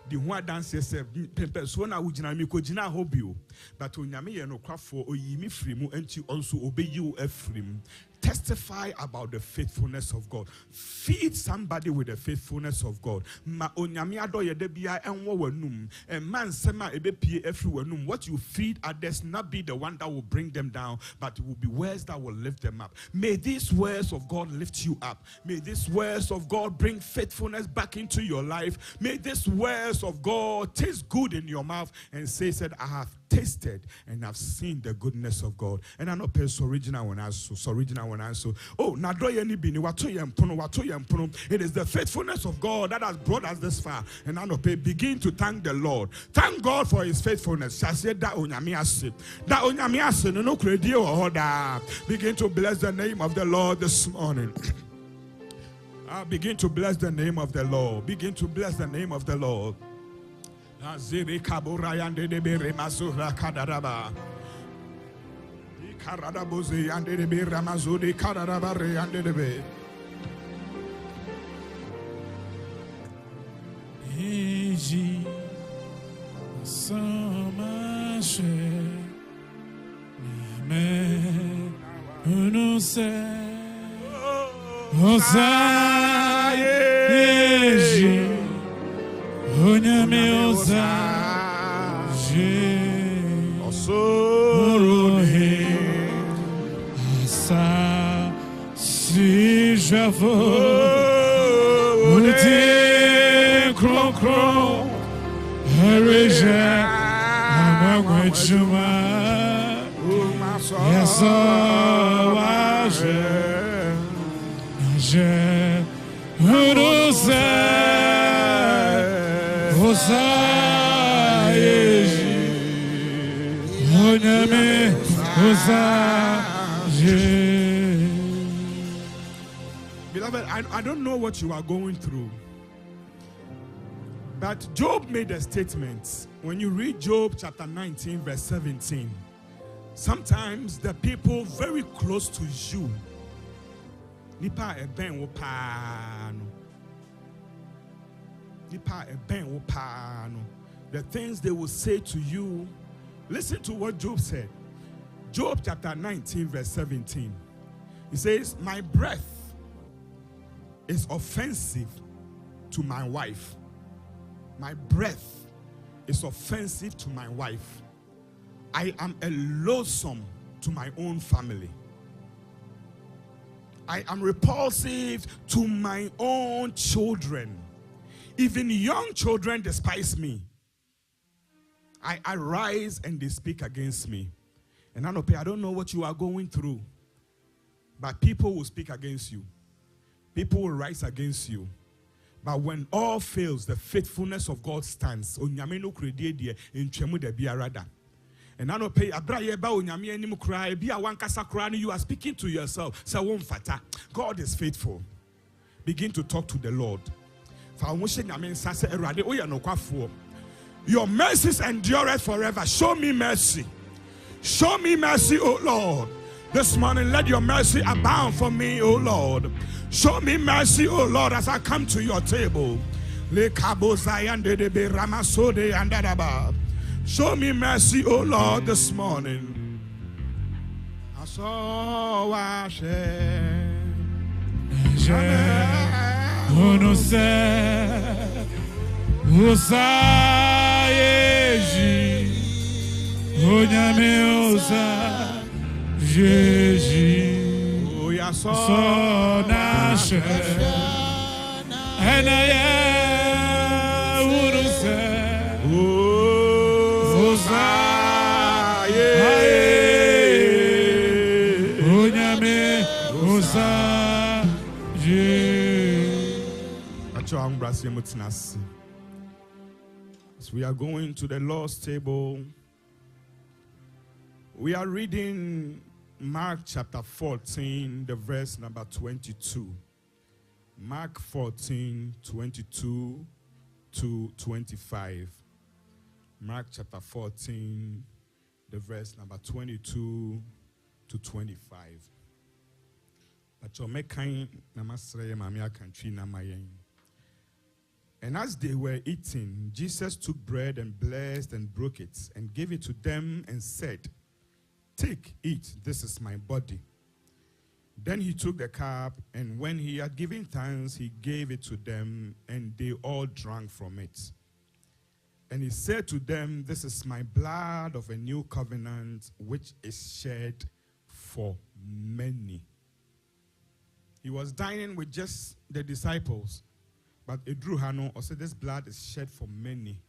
The one dance yourself, persona ujina mi ko jina hobio. But onyame ye no kwafo oyimi frimu enti also obey you efrim. Testify about the faithfulness of God. Feed somebody with the faithfulness of God. Ma onyame ado ye de bia enwo wanum. And man sema ebe pie every wanum. What you feed others not be the one that will bring them down, but it will be words that will lift them up. May these words of God lift you up. May these words of God bring faithfulness back into your life. May these words of God taste good in your mouth and say, said, I have tasted and I've seen the goodness of God. And I know person original when I so original when I so oh na do ye ni bini wato ye mpono. It is the faithfulness of God that has brought us this far. And I know begin to thank the Lord. Thank God for his faithfulness. Shall say that onyame ase. That onyame ase no kredi o hoda. Begin to bless the name of the Lord this morning. Begin to bless the name of the Lord. Begin to bless the name of the Lord. Aziri kaburayande de bere masura kadaraba. Karadabuzi and de be ramazudi kadarabare and de be. Eji Samashe Name Unuse Osaye Eji Onyame Osaje Osorohe Asa Si Javo Unite Kron Kron Ereje Amagwechuma Yeso Waje Naje Unuse Osayeji Onyame Osayeji. Beloved, I I don't know what you are going through. But Job made a statement. When you read Job chapter 19, verse 17, sometimes the people very close to you, the things they will say to you. Listen to what Job said. Job chapter 19, verse 17. He says, my breath is offensive to my wife. My breath is offensive to my wife. I am a loathsome to my own family. I am repulsive to my own children. Even young children despise me. I arise and they speak against me. And I don't know what you are going through, but people will speak against you. People will rise against you. But when all fails, the faithfulness of God stands. And I know you are speaking to yourself. God is faithful. Begin to talk to the Lord. Your mercies endureth forever. Show me mercy. Show me mercy, O Lord. This morning, let your mercy abound for me, O Lord. Show me mercy, O Lord, as I come to your table. Show me mercy, O Lord, this morning. I saw as we are going to the Lord's table, we are reading Mark chapter 14, the verse number 22. Mark 14, 22 to 25. Mark chapter 14, the verse number 22 to 25. And as they were eating, Jesus took bread and blessed and broke it and gave it to them and said, take, eat, this is my body. Then he took the cup, and when he had given thanks, he gave it to them, and they all drank from it. And he said to them, this is my blood of a new covenant, which is shed for many. He was dining with just the disciples, but Edru Hano also said this blood is shed for many.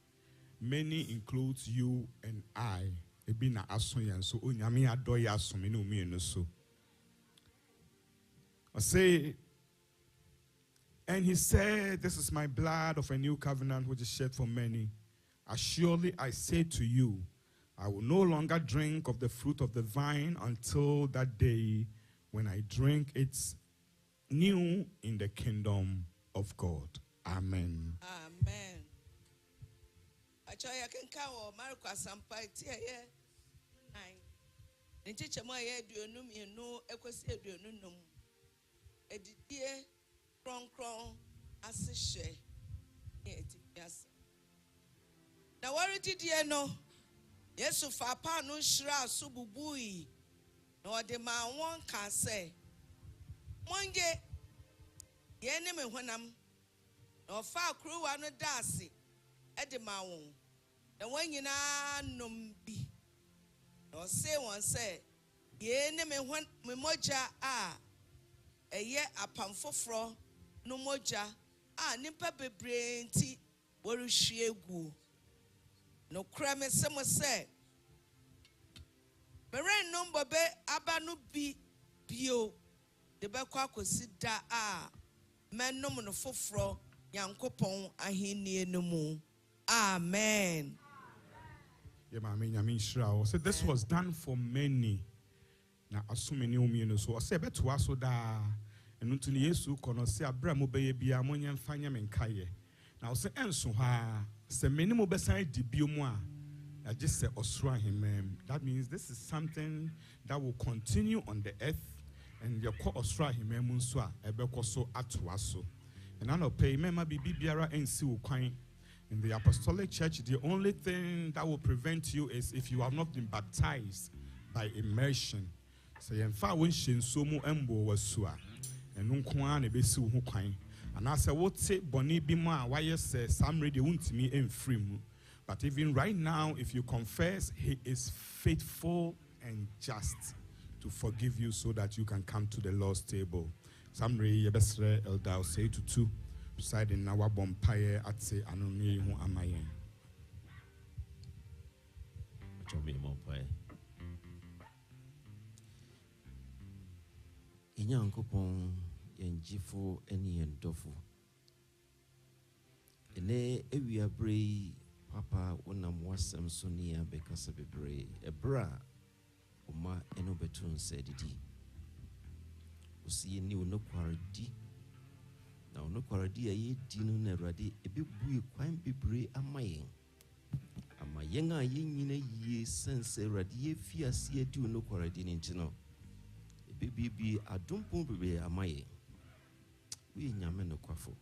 Many includes you and I. Ebina asoyan so onyame adoya asome no mi no so. I say, and he said, this is my blood of a new covenant which is shed for many. Surely I say to you, I will no longer drink of the fruit of the vine until that day when I drink it new in the kingdom of God. Amen. Amen. Achoya can kawo Marko Sampai tie nine. Ntiche mo ye aduonum enu ekosi aduonum. Edidie kronkron asehye etias. Na warididie no Yesu fa pa no hira asububui. Na ode ma won ka se monge ye ne me honam na ofa akruwa no dase ede ma won na wanyina nom bi na ose won se ye ne me moja a eye apamfoforo no moja a nipa bebre nti woruhwie egu no kra me se mo se mere no bobe aba no bi bio de be kwa kosi da a menom no foforo yankopon ahenni enumu. Amen. So this was done for many. Now, assuming you mean so, I say, bet to us so da, and And to Yesu kono se abra mo beye bia mo nya mfa nya menkaye. Na wo se enso ha se meni mo besan di biomu a I just say osra him. That means this is something that will continue on the earth and your ko osra him nso a ebekọ so atoa so. And I know pay mema bibi biara ensi wo kwan. In the apostolic church, the only thing that will prevent you is if you have not been baptized by immersion. So yemfa won hyenso mu embo wasua. Enu nko a na besi wo ho kwan. And as I would say boni bi ma why say some radio untimi emfiri mu. But even right now, if you confess, he is faithful and just to forgive you so that you can come to the Lord's table. Some re yebesre elder say to two. Beside in our bompire at say anoni who am I? Inyankopon yenjifo eni endofo. Ene ewia brei papa wonam wasem so ne abekasa bebre ebra oma eno betun sedidi. Osi ni onokwardi. Na onokwardi aye dinu na Awurade ebebue kwan bebre amayen. Amayen a yenyina yie sense Awurade ye fiase adi onokwardi ne ntino. Ebebibi adompon bebre amayen. We nyame no kwafo.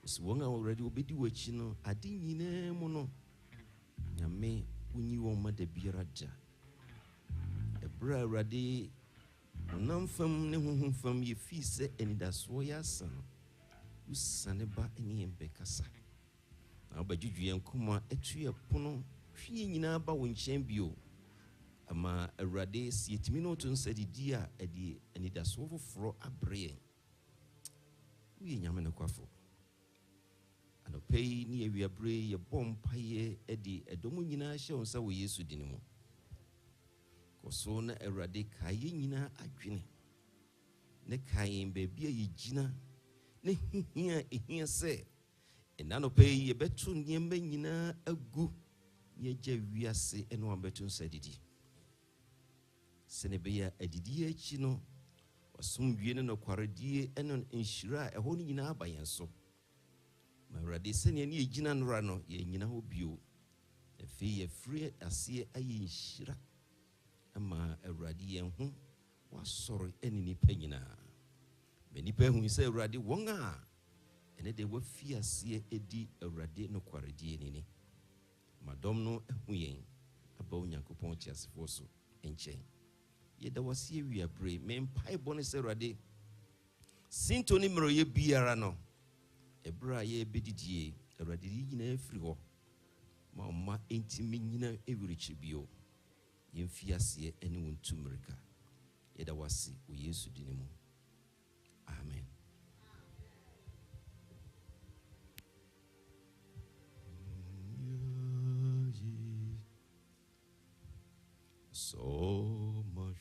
Osi won a Awurade obedi wachi no ade nyina mu no nyame unyi won ma da biara ja. Ebra Awurade Onam fam ne honhom fam ye fi se enidaso ya san. Usane ba eni embekasa. Na obadwudwu yankoma etu ye pono hwie nyina ba wo nkyɛn bio. Ama Awurade si etimi no to nsa didi a edi enidaso foforo abre. Wi nyame no kwafo. Anopei ni ewiabre ye bompaye edi edomu nyina hye onsa wo Yesu dinimu. So na Awurade kaye nyina adwene ne kaye bebi a yegina ne hihia ehia se enano pe ye betu niemba nyina agu ye gya wiase eno abetu nsadidi senebeya adidi achi no wasumdwie ne nokwaredie eno enhyira eho ni nyina abayen so ma Awurade sene ne yegina nora no ye nyina ho bio efi ye free ase aye enhyira ama Awurade yen ho wasori eni nipa nyina me nipa hu se Awurade won a ene de wafi ase edi Awurade no kwaredie nini madom no hu yen aba Onyankopɔn chiasefo so enchen ye da wase wi abre me mpai bone se Awurade sintoni mro ye biara no ebra ye bedidie Awurade nyina afiri ho ma entimi nyina ewirichi bio yemfiase ene wontumrika yeda wasi wo Yesu dinimu amen. So much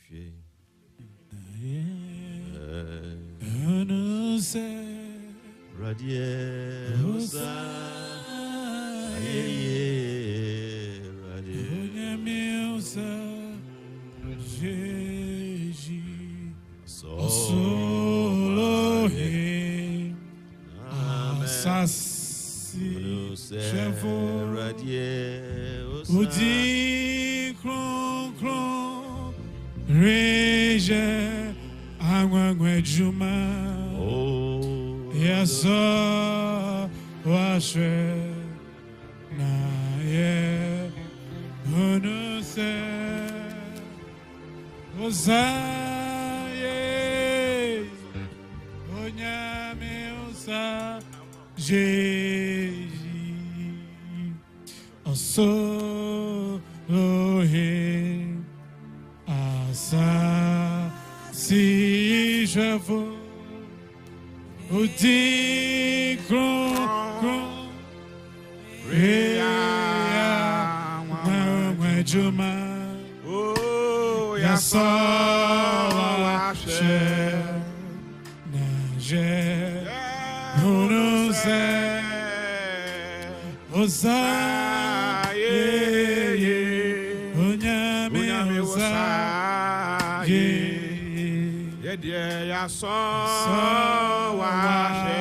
ya so wa she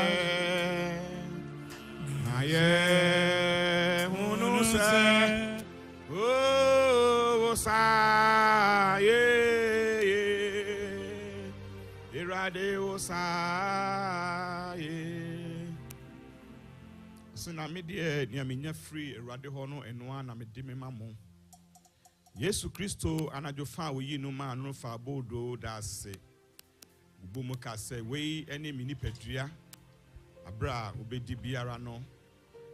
na ye hunu se o sa ye irade o sa ye so na me de nia me nya free irade ho no eno na me de me mamo Yesu Kristo anajo fa wo yi no ma no fa bodo da se Bumu ka say we any mini pedua abra obedi biara no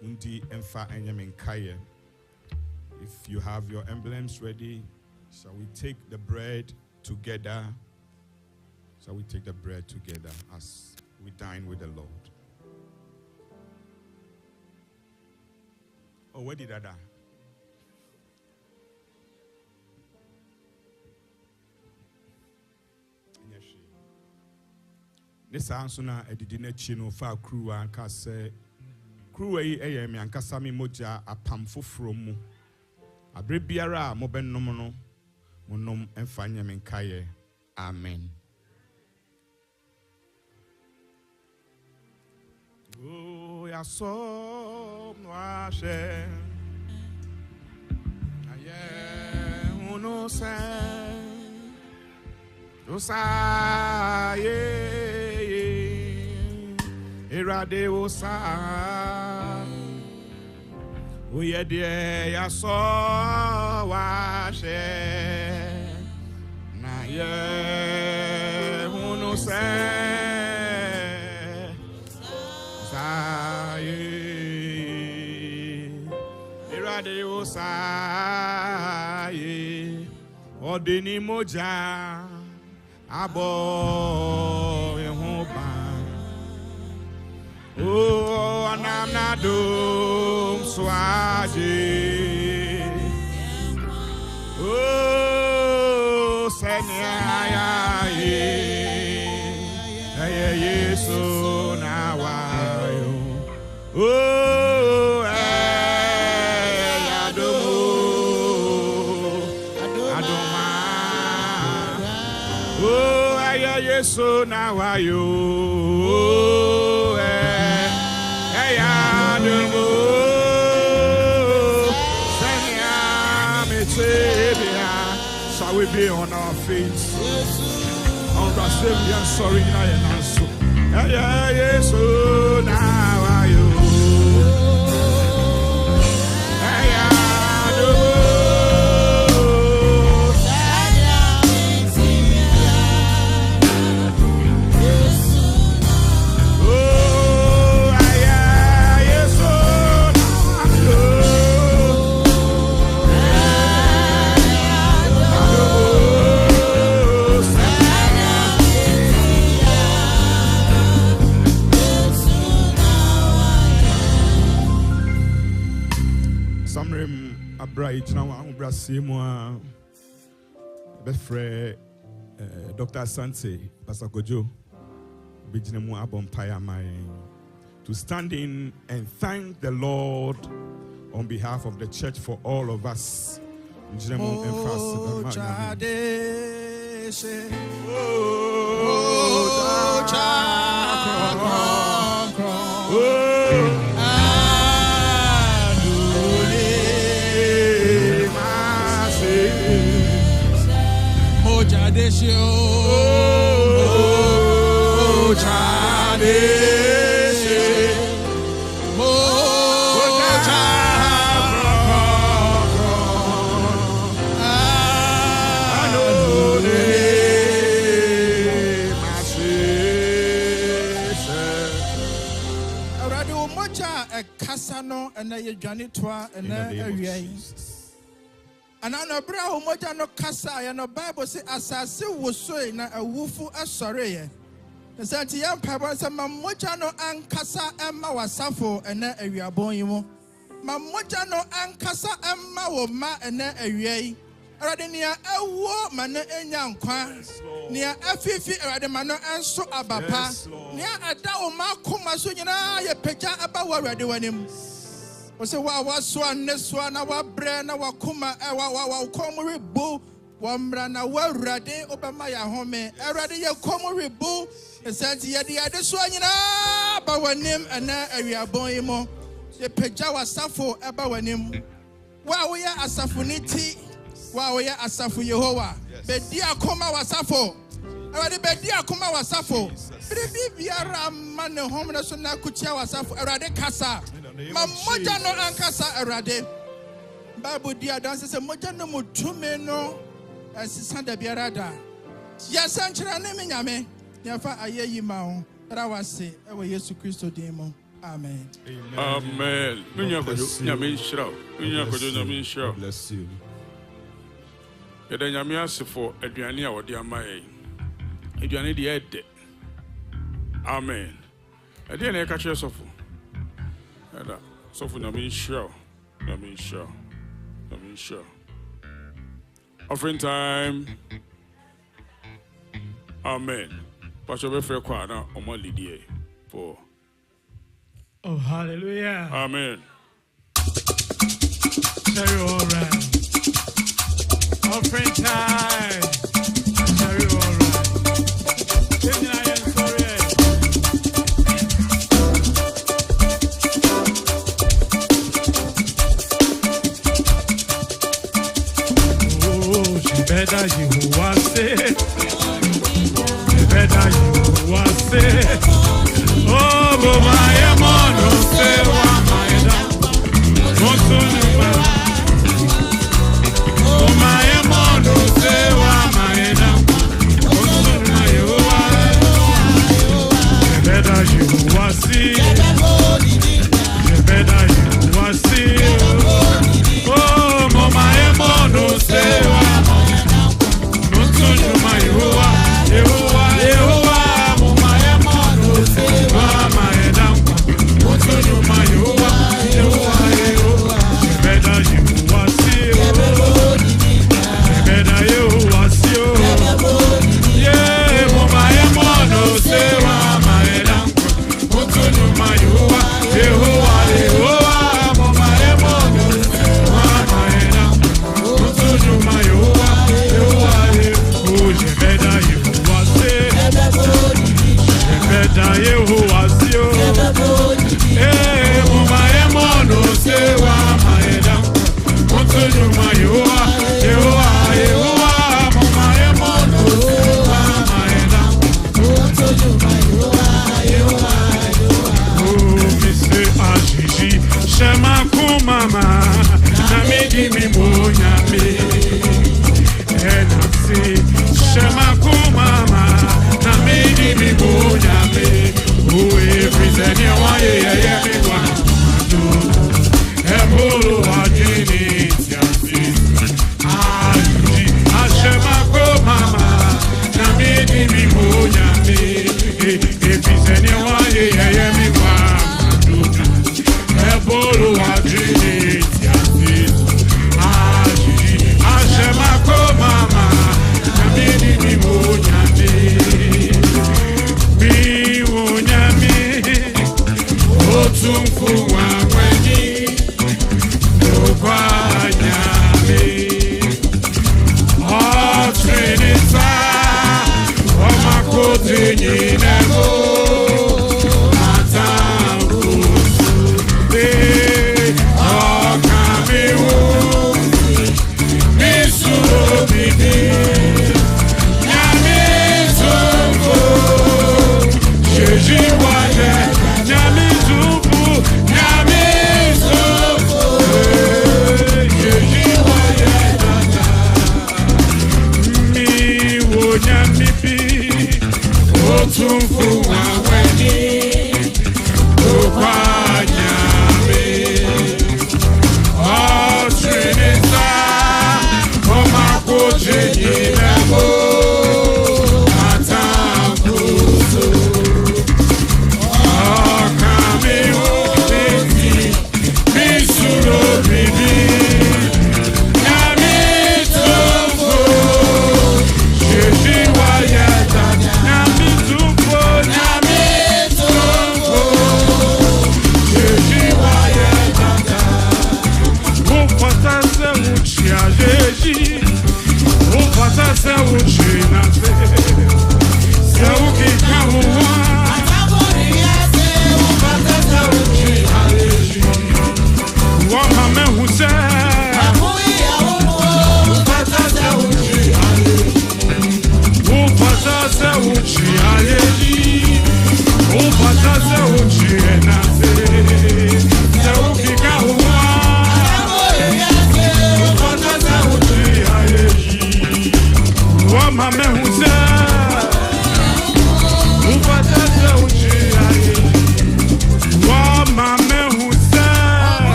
undi emfa enyemenkaye. If you have your emblems ready, shall we take the bread together? Shall we take the bread together as we dine with the Lord? Oh, where did I die? This answer na edidi na chino fa crew anka say crew yi eye me anka sami moja apam foforo mu abre biara mo bennom no monom emfa nya me nkaye amen. Oh ya so no ashe aye uno say Osaye Irade osa Uye die ya so wa she Na ye hunu se Osaye Irade osa ye Odini moja Abo Yehoba Oh anamnadum swaji Oh Senya ye Yesu na wayo Oh So now are you? Shall we be on our feet? On the Savior, sorry, I am yes, so now are you? Bright now, I'm Brasimwa, Befre, Dr. Sante, Pastor Gojo, Bijinemu Abompaya Mai, to stand in and thank the Lord on behalf of the church for all of us. And I journey to and and I know bra moja no kasa and the Bible say asase wo so na awufu asore the santi yam papa say mamoja no ankasa emma wasafo ena awiabon yi mo mamoja no ankasa emma wo ma ena awiai erade nia ewo ma na enya nkwa nia afifi erade ma no enso abapa nia ada wo ma koma so nyina ye pagya aba wo erade wanim o se wa so aneswa na wa bre na wa kuma wa komre bo Wambra na Warade Obamaya home, Eradi Yakomo Rebu, and Santi Yadi Adeswanyina, Bawanim, and Area Boimo, the Pejawa Safo, Abawanim. Wa we are Asafuniti, wa we are Asafu Yehowa, Bedia Koma Wasafo, Eradi Bedia Koma Wasafo, Biara Man home national Kucha Wasafo, Erade Casa, Mamoja no Ankasa Erade. Bible dear dances a Mojano Mutumeno. Sisanda biarada. Yes, Anchora Nemiame. Yafa aye mao. Rawase. Ewe Yesu Christo demo. Amen. Amen. Bless you. Yɛda nyame ase for aduane a wɔde ama yɛn. Aduane de ɛde. Amen. Ɛde na ɛka kyerɛ sɔfo. Ɛda sɔfo nyame nhyira. Nyame nhyira. Nyame nhyira. Offering time. Amen. Pastor Befre Kwana Oma Lydia for. Oh, hallelujah. Amen. Very all right. Offering time. Very all right. Better you was it. Better you was it. Oh, but my mono say what my down. Oh, my mono say what my down. Better you was it. Better you was it. Oh, my mono say what. Nyami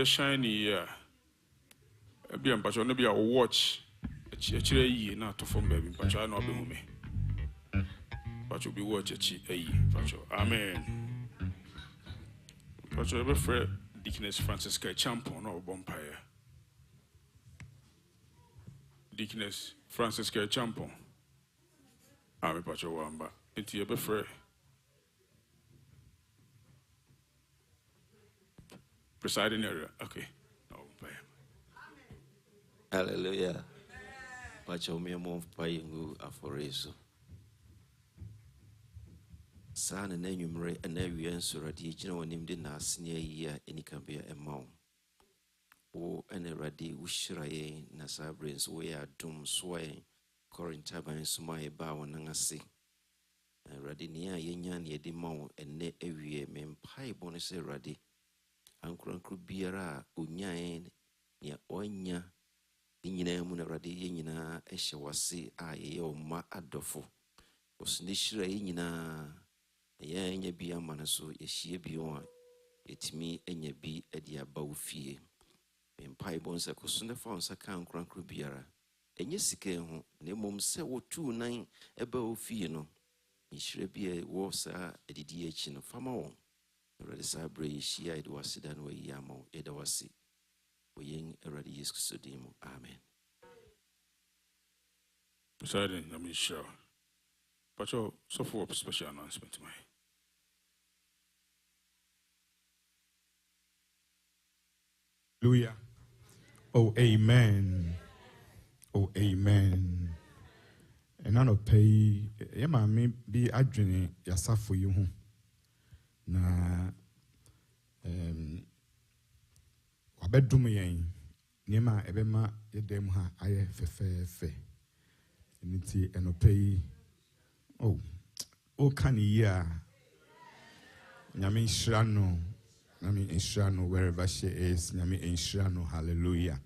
ye shiny be am patcho no be a watch chire yi na to form baby patcho no be me patcho be watch patcho amen patcho be frɛ Deaconess Francisca Champon or Bompire. Deaconess Francisca Champon. I'm a patch of Wamba. It's your befre. Presiding area. Okay. No, Hallelujah. Patch of me a month paying aforeso. San and enumerate and every answer at each one named in us near year any can be a mount. O and a radi wishraye Nasa brains we are doom sway, Corintabines my bow and nangasi. And radinia yenyan ye demon and ne every men pie bonus radi. Uncle Biara unyain near onya. Inyina muna radi yenina eshawasi aye o ma adofo. Was nishra yenina. Enya bi amana so yehie bi on etimi enya bi ade aba ofie mpai bonsa kosune fa onsa kan krankro biara enye sike ho na mom se wotu nan eba ofie no nhire bi wo sa edidi echi no fama won already sabre yehia ide wasida no yi amon ede wasi oyen already yesu sodimo amen. Presiding, let me show. Pacho, so for a special announcement to me. Hallelujah. Oh, amen. Oh, amen. And I don't pay. Yama me be adwene yasa for you. Na wabedum yen. Niema ebema yedem ha aye fe. Niti eno pay. Oh, can ya? Nyame nhyira Nyame nhyira no wherever she is. Nyame nhyira no, hallelujah.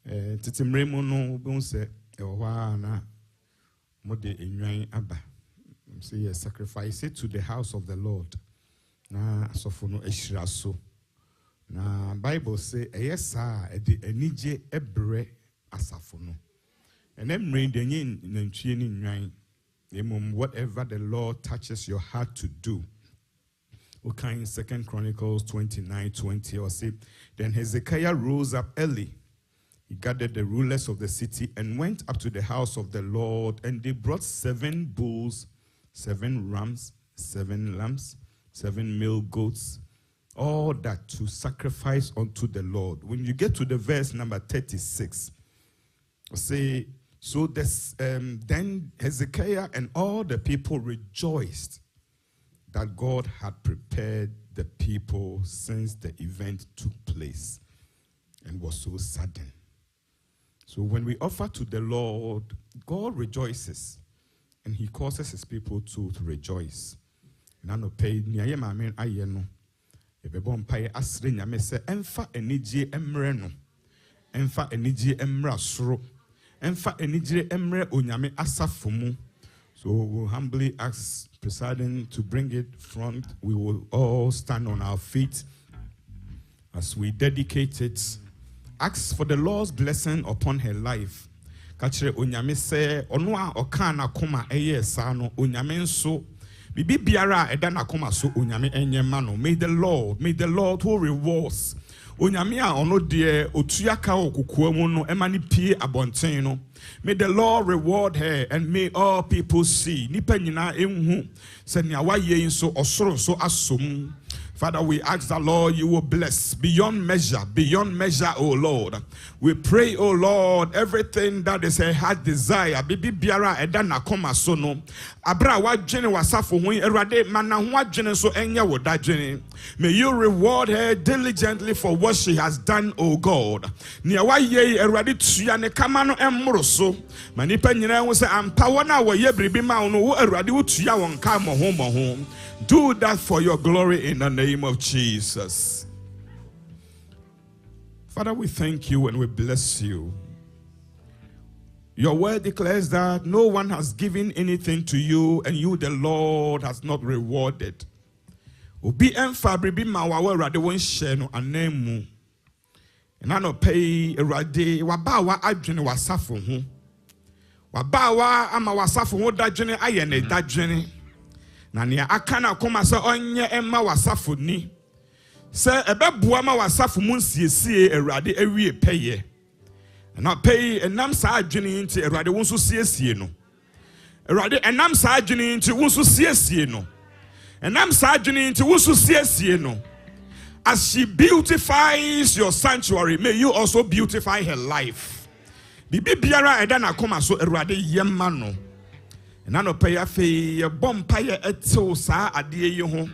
Titimremu no be se ewa na mode enwan aba. Say yes, sacrifice it to the house of the Lord. Na asofo no ehyira so. Na Bible say eyesa e de anije ebre asafo no. And then rain the yin nantwie ni nwan. Whatever the Lord touches your heart to do. Okay, in 2 Chronicles 29:20, or say, then Hezekiah rose up early. He gathered the rulers of the city and went up to the house of the Lord, and they brought 7 bulls, 7 rams, 7 lambs, 7 male goats, all that to sacrifice unto the Lord. When you get to the verse number 36, say, so this, then Hezekiah and all the people rejoiced that God had prepared the people since the event took place and was so sudden. So when we offer to the Lord, God rejoices and he causes his people to rejoice. Nano pay niaye mamen ayeno. Ebebon paye asre nyame se emfa enigye emre no. Emfa enigye emra soro. Emfa enigye emre onyame asafo mu. So we'll humbly ask presiding to bring it front. We will all stand on our feet as we dedicate it. Ask for the Lord's blessing upon her life. Kachire onyame se ono a oka na koma eye sa no onyame nso bibi biara eda na koma so onyame enye ma no. May the Lord who rewards onyame a ono de otuaka okukua mu no emani pie abonten no. May the Lord reward her and may all people see. Nipa nyina enhu se nia waye nso osoro so asom. Father, we ask the Lord, you will bless beyond measure, oh Lord. We pray, oh Lord, everything that is her heart desire. Bibi biara edana koma sono. Abra wajene wasafo hui erade mana wajene so enya wodajene. May you reward her diligently for what she has done, oh God. Nia waye erade tuyane kamano emroso. Manipa nyina wo se ampa wana wo ye bribi ma no wo erade wo tuya won ka mo ho. Do that for your glory in the name of Jesus. Father, we thank you and we bless you. Your word declares that no one has given anything to you and you, the Lord, has not rewarded. Obi emfa bribi ma wa rade won hye no anemu na no pay Erade wabawa adwene wasafo ho wabawa ama wasafo ho dadwene ayene dadwene na ne aka na koma se onye emma wasafo ni se ebeboa ma wasafo mu nsiesie Erade awie peye na pay enam saa adwene nti Erade wo nso siesie no Erade enam saa adwene nti wo nso siesie no enam saa adwene nti wo nso siesie no. As she beautifies your sanctuary, may you also beautify her life. Bibi biara edana koma so Erade yemma no. Na no pay afi bompa ye eto saa ade ye ho.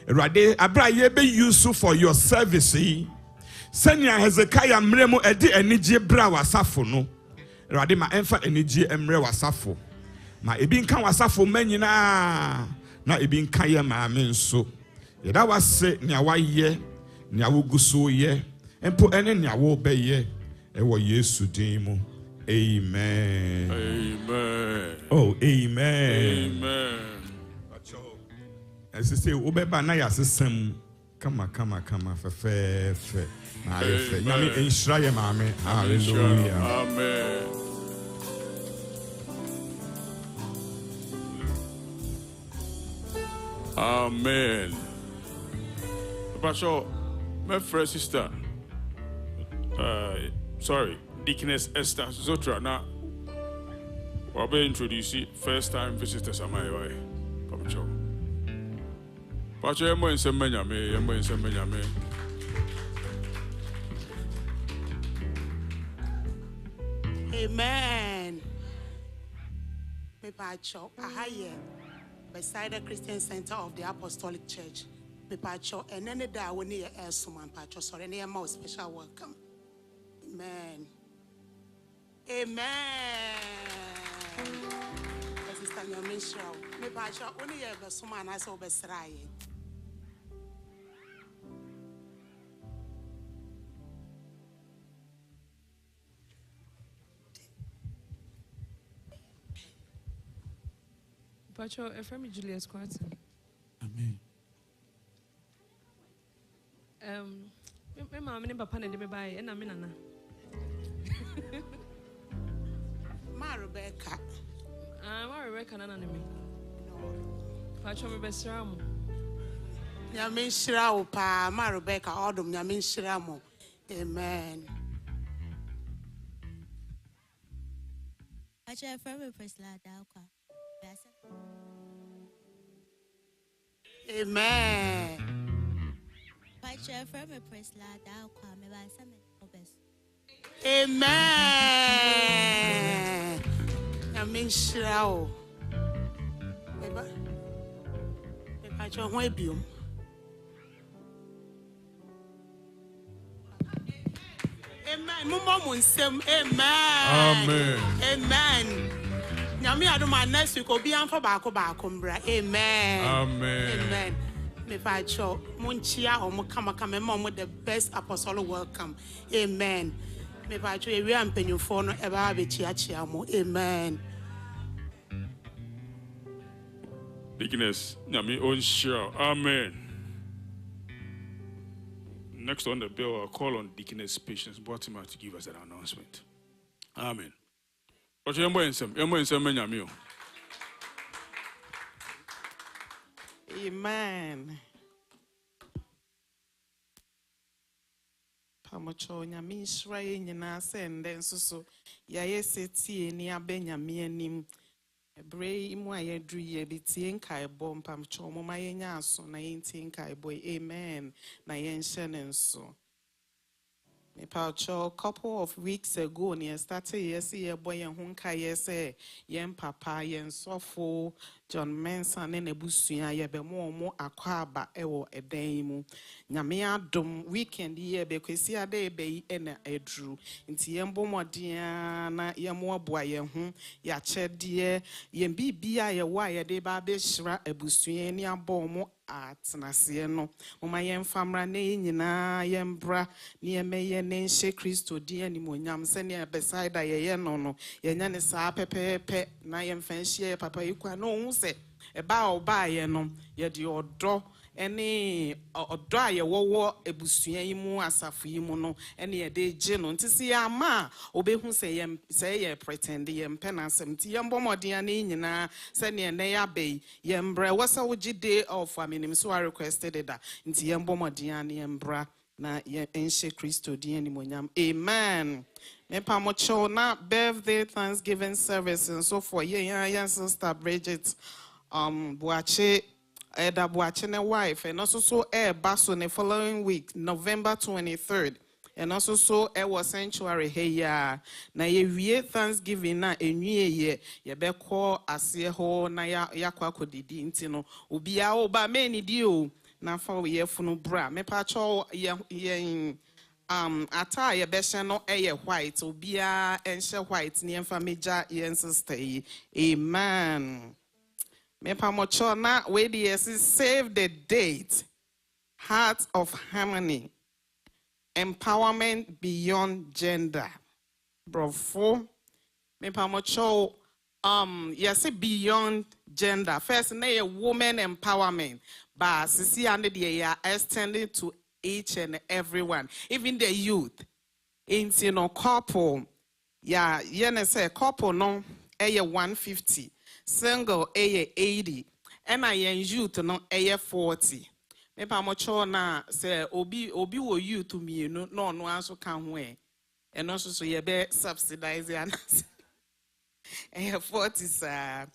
Erade abra ye be useful for your service. Senya Hezekiah mremu edi enigye bra wasafo no. Erade ma emfa enigye emre wasafo. Ma ebi nka wasafo manyina na ebi nka ye ma nso. Yeda wase nya waye nya woguso ye empo ene nya wo beye ewo Yesu din mu. Amen. Amen. Oh, amen. Amen. As I say, obeba na ya sesem kama fe. Na fe. Nyame enhyira ye maame. Hallelujah. Amen. Amen. Pastor, my first sister, Deaconess Esther Zotra. Now, we'll be introducing first time visitors. Am I right? Pastor, I'm going to say, Amen. Me pacho ahaye beside the Christian Center of the Apostolic Church. Me pacho enene da woni ye esuman pacho sorry ne ma special welcome. Amen. Amen. Sister Nyamisha. Me pacho oni ye besuman ase obesraye. Pacho, from Julius Quarton. Amen. My mom and papa and me buy and I'm in Anna. Ma Rebecca. Ma Rebecca and me. Pacho, me best ram. Yamin Shirao pa, Ma Rebecca, Odom, Yamin Shiramo. Amen. Pacho, from a press la dauka. Amen. Pacho, from a press la dauka, me by some obes. Amen. Yamin Shirao. Pacho, where be you? Amen. Mumma Munsem. Amen. Amen. Amen. Nyame ado ma next week obi anfa baako mbra. Amen. Amen. Amen. Me pacho munchia omo kama mo the best apostolic welcome. Amen. Me pacho ewi ampanyufo no eba abechiachia mo. Amen. Deaconess, Nyame onsure. Amen. Next on the bill, I'll call on Deaconess Patience Baltimore to give us an announcement. Amen. But you're in some Nyame. Amen. Pamocho Nyame Israel nyina sende nso ya yeseti ni abenyame anim ebre imu ayedru ye bitie nkai bom pamocho mo mayenya aso na yenti nkai boy. Amen. Na yenhye nso. A couple of weeks ago, near started year boy and hunka yes, yen papa, yen sofo, John Manson and a busuya, ye be more aquaba ewo a dame. Nyamea dum weekend year because ya day bay and a drew. Into yembo modiana, yamo boy, ya ched dear, yen be a wire de babishra a busuya bomo. At Nasieno, Oma yen famra ne nyina yembra ne meye ne nhye Kristo di animo nyam se ne beside ye no yenya ne saa pepepe na yemfa nhye papa yikwa no hu se eba oba ye no ye de odo any dry a war ebusua yi mu asafo yi mu no ene ye de gye no nti si ya ma obehu say ye pretend ye mpenasem ti ye mbomodin ani nyina se ne ne ya be ye mbre wasa wogi day of aminim so I requested that nti ye mbomodin ani ye mbra na ye enhye Kristo din ani monyam amen. Me pamocho na birthday Thanksgiving service and so for ye sister Bridget Boache Eda Boache ne wife and also so baso the following week November 23rd and also so was sanctuary hey ya na ye Thanksgiving na enwie ye be call asie ho na ya kwa kodidi nti no obi a oba me ni di o na fa ye funu bra me pa cho ye attire beshe no eye white obia enche white ni emfa meja yen sister amen. Me pamocho na we the save the date, heart of harmony, empowerment beyond gender. Brofo me pamocho yes beyond gender. First na a woman empowerment, but sisi ande the are extended to each and everyone, even the youth. In couple, yeah, say couple no 150. Single 80 and I youth no 40. Me pa mo cho na say obi wo youth me no anso kan ho e no so ye be subsidize anas 40 sir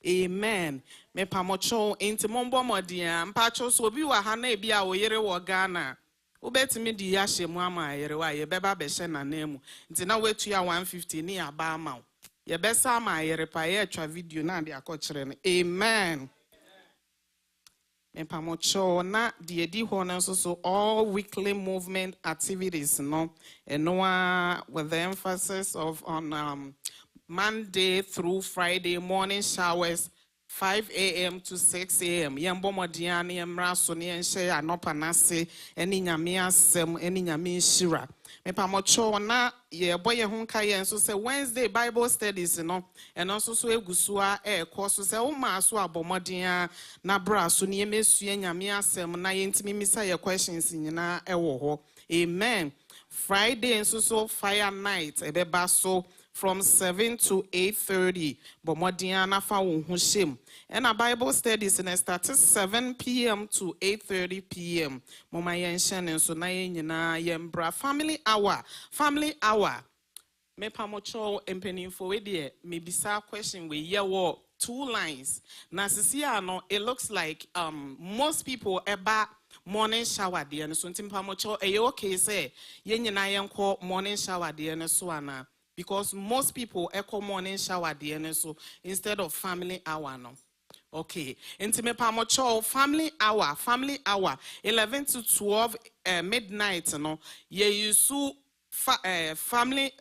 amen. Me pa mo cho enti mombo modin mpa cho so obi wa ha na e bia wo yere wo Ghana ubetimi di ya hye mu ama yere wa ye beba be hye na na mu nti na wetu ya 150 ni aba ama ye besa ma yere pa ye twa video na de akokire no amen. Me pamocho na de di ho na so all weekly movement activities no with the emphasis of on Monday through Friday morning showers 5 a.m. to 6 a.m. Yambo modiani emraso ni enche anopa nase eni nyame asem eni nyame shira. Me pamocho na ye boye hunka ye so say Wednesday Bible studies no and also so egusua course so say o ma so abomodia na bra so ni emesua nyame asem na ye ntimi misa ye questions nyina ewo ho amen. Friday and so fire night ebeba so from 7 to 8:30 bomodiana fa wo hu shem and a Bible studies and start 7 p.m. to 8:30 p.m. Mama yenshen and so na nyina yembra family hour me pamocho empenin for we there me bisa question we ye wo 2 lines na sisia no it looks like most people eba morning shower there and so ntimpa mocho okay say ye nyina yenko morning shower there and so ana because most people echo morning shower there so instead of family hour no okay intime pamocho family hour 11 to 12 midnight no ye yusu family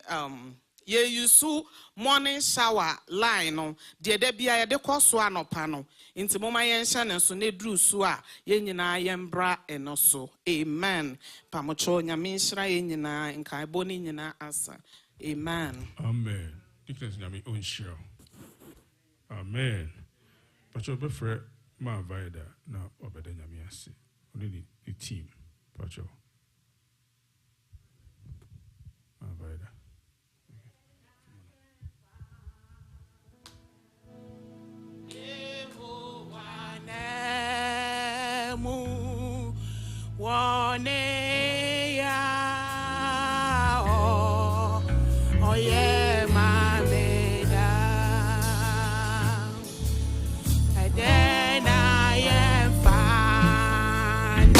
ye yusu morning shower line no de bia ye de koso anopa no inti moma yensha ne so ne dru so a ye nyina yembra eno so amen pamocho nyame nshira ye nyina nkai boni nyina asa amen. Amen. Declares Nyami Onshiro. Amen. Pacho befre ma vaida na obede Nyami ase. Only the team. Pacho. Ma vaida. Yeah, my leda. And then I am found.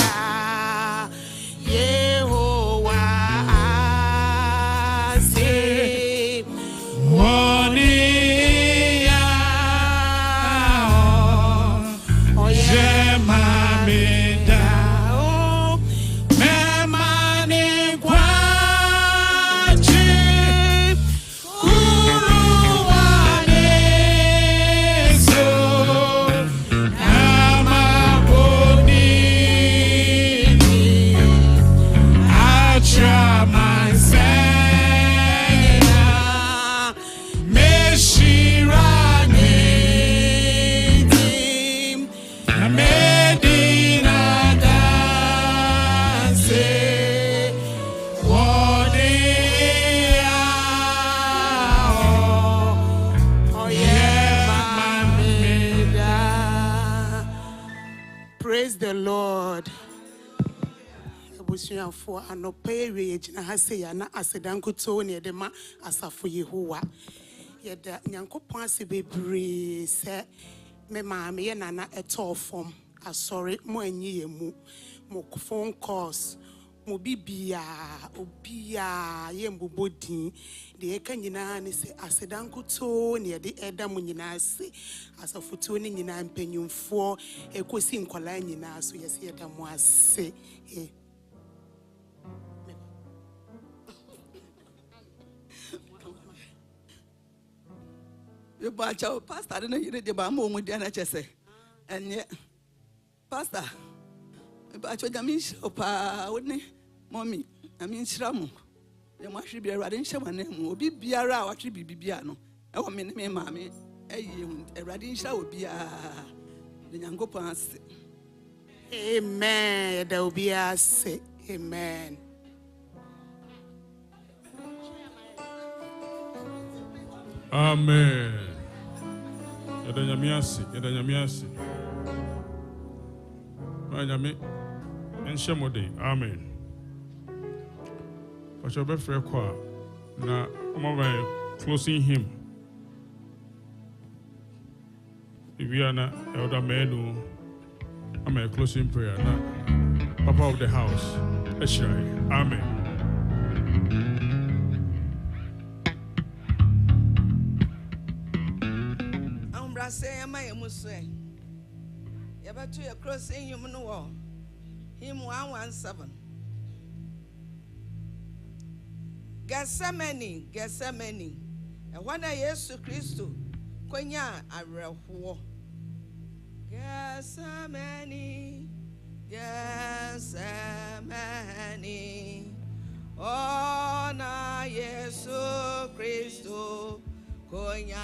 Lord. For an opay, and I say, and I said, Uncle Tony, the ma asafo Yehowa. Yet the Yanko Pansi be bree, say, me mammy and Anna at all form. I sorry, more ye mo phone calls. Mo bibia, obia, yembo body. The Ekanina say, I said, Uncle Tony, the Edamunina say, as a futuning in I'm penum for a question colina, so yes, yet I must say, eh. You bought your pastor, I don't know you did the bamboo with the NHS. And yet, Pastor, but your damish, opa, wouldn't it? Mommy, I mean, Shramu. The much be a radin show and name will be Biara or be Biano. I want me, mammy, a radin show will be the young pants. Amen. There will be a say, amen. Amen. Yadanyamiasi. Mayami and Shamode. Amen. But your best friend, now, I'm closing him. If you are not elder man, I'm a closing prayer. Now, Papa of the house, let's try. Amen. Say, am I a Muslim? You better to your crossing human wall. Him 117. Gethsemane. And when I Jesus Christ, Konya, I real war. Gethsemane. Oh, na Jesus Christ. Konya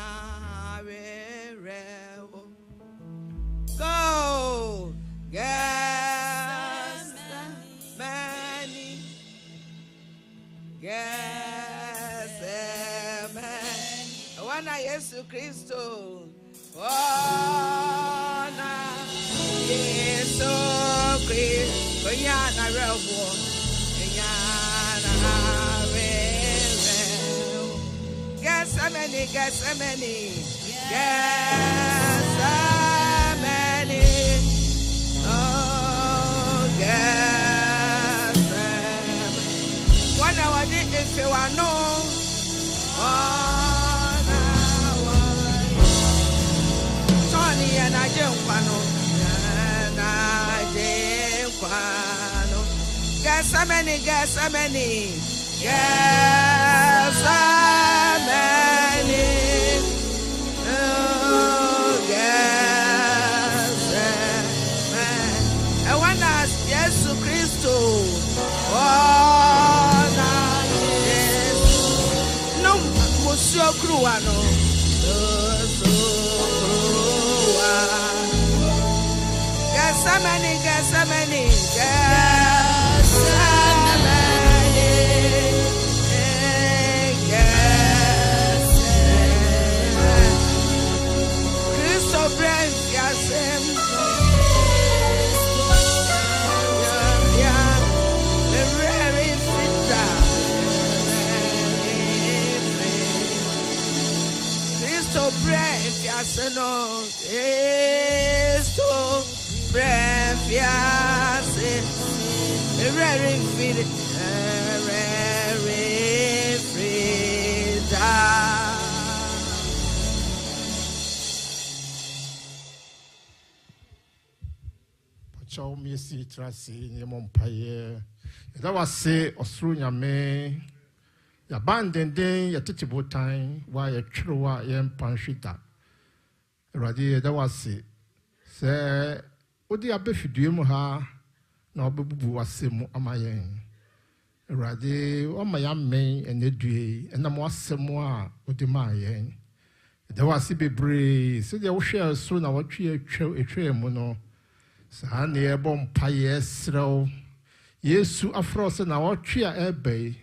go Gethsemane wana Yesu Kristo wana Yesu Kristo konya na rewo konya na rewo Gethsemane oh Gethsemane one hour if you are no Tony and I jump Gethsemane Jesus Christo, oh, na Jesus, no, Monsieur Cruano, Gethsemane, Christo brand, Pacho Missy Tracy, Yemompaye. That was say, Australia me. Ya banden den ya teachable time while ya chruwa yem panshita. Radi that was say odi abefidue mu ha na obebubu wasemu amayen. Radi o mayamen enedue enam wasemu a odi mayen. That was bebre so they wo share so na watwe etwe mu no. Sa na ye bom paye srew. Yesu afro se na watwe a ebe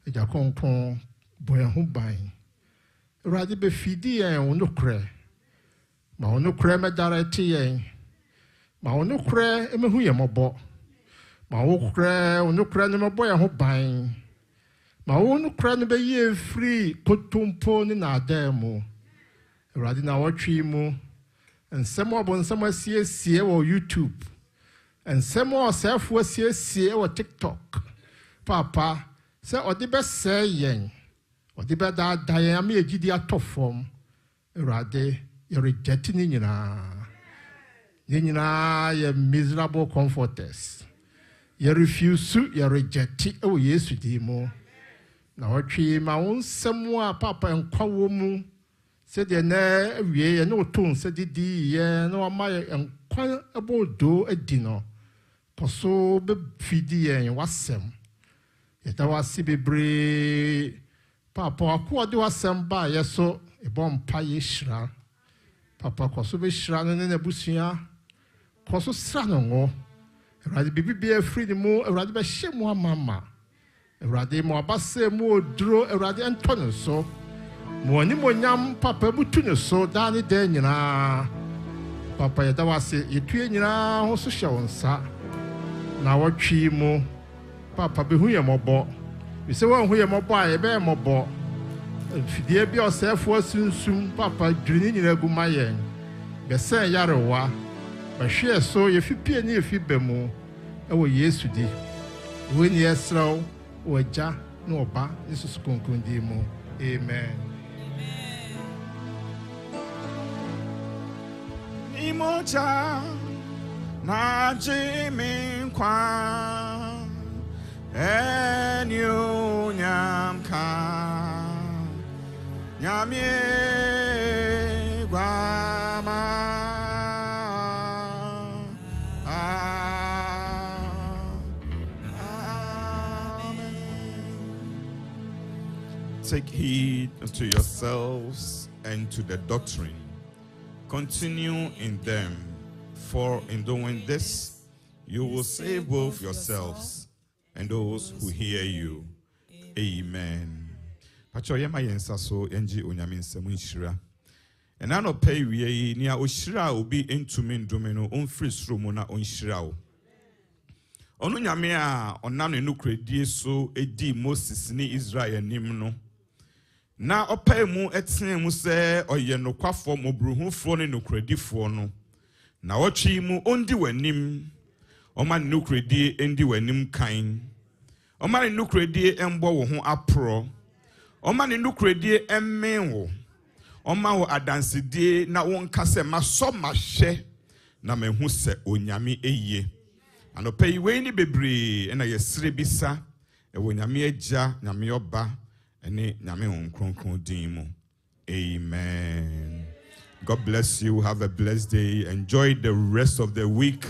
eja konkon boyan ban urade be fidi en onokre ma onokre me direct yen ma ono kra emehu ye mobo ma wo kra ono kra ne mobo ye ho ban ma wo no kra ne be ye free kotumpo ni na ademu awurade na watwi mu nsɛm ɔbɔ nsɛm asiesie wɔ YouTube nsɛm ɔsɛfo asiesie wɔ TikTok papa sɛ ɔde bɛsɛe yɛn ɔde bɛdaadaa yɛn ama yɛgyidi atɔ fam awurade yɛreject ne nyinaa yɛ miserable comforters yɛrefuse yɛreject ɛwɔ Yesu din mu na wɔtwe ma wo nsɛm a papa nkwa wɔ mu sɛ deɛ na awie yɛ ne ɔtɔn sɛ didi yɛ na wama yɛ nkwa ɛbɔdo adi no kɔso bɛfidi yɛn wasɛm yɛda wase bebree papa wako ɔde wasɛm ba yɛ so ɛbɔ mpa yɛ hyira papa kɔso bɛhyira no ne n'abusua kɔso sra no ngo awurade bibibia afiri ne mu awurade bɛhyɛ mu amama awurade mo abasɛ mu oduro awurade ɛntɔ ne so mo ni mo nyam papa butu ne so da ne da nyinaa papa yɛda wase yɛtue nyinaa ho so hyɛ wo nsa na wɔtwe mu papa behu yɛ mɔbɔ bisɛ wɔnhu yɛ mɔbɔ a yɛbɛyɛ mɔbɔ fidie bi ɔsɛɛfoɔ sunsum papa dwiri ne nyinaa gu ma yɛn bɛsɛn yarewa bɛhwɛ so yɛfipie ne yɛfi bɛ mu ɛwɔ Yesu di wo ni ɛsrɛw wɔ agya ne ɔba ne susu kronkron din mu amen. Imoja na Jimmy Kwa Enyu Nyamka Nyamye Guama Amen. Take heed unto yourselves and to the doctrine. Continue in them, for in doing this, you will save both yourselves and those who hear you. Amen. Pacho yema yensa so enji onyame nsem nhyira. Ena no pay wie ni a ohyira obi entumi ndome no onfiri soro mu na onhyira wo. Ono nyame a onam ne nukredie so edi Moses ni Israel anim no. Na opai mu etene mu se oye nokwafo mobruhufo ne nokredifo no na wotwi mu ondi wanim oma ne nokredie endi wanim kan oma ne nokredie embo wo ho apro oma ne nokredie emmenwo oma wo adansedie na wonka se maso mahye na mahu se onyame eye anopai we ni bebre na yesire bisa e wonyame agya nyame oba ene nyame hon kronkron din mu. Amen. God bless you. Have a blessed day. Enjoy the rest of the week.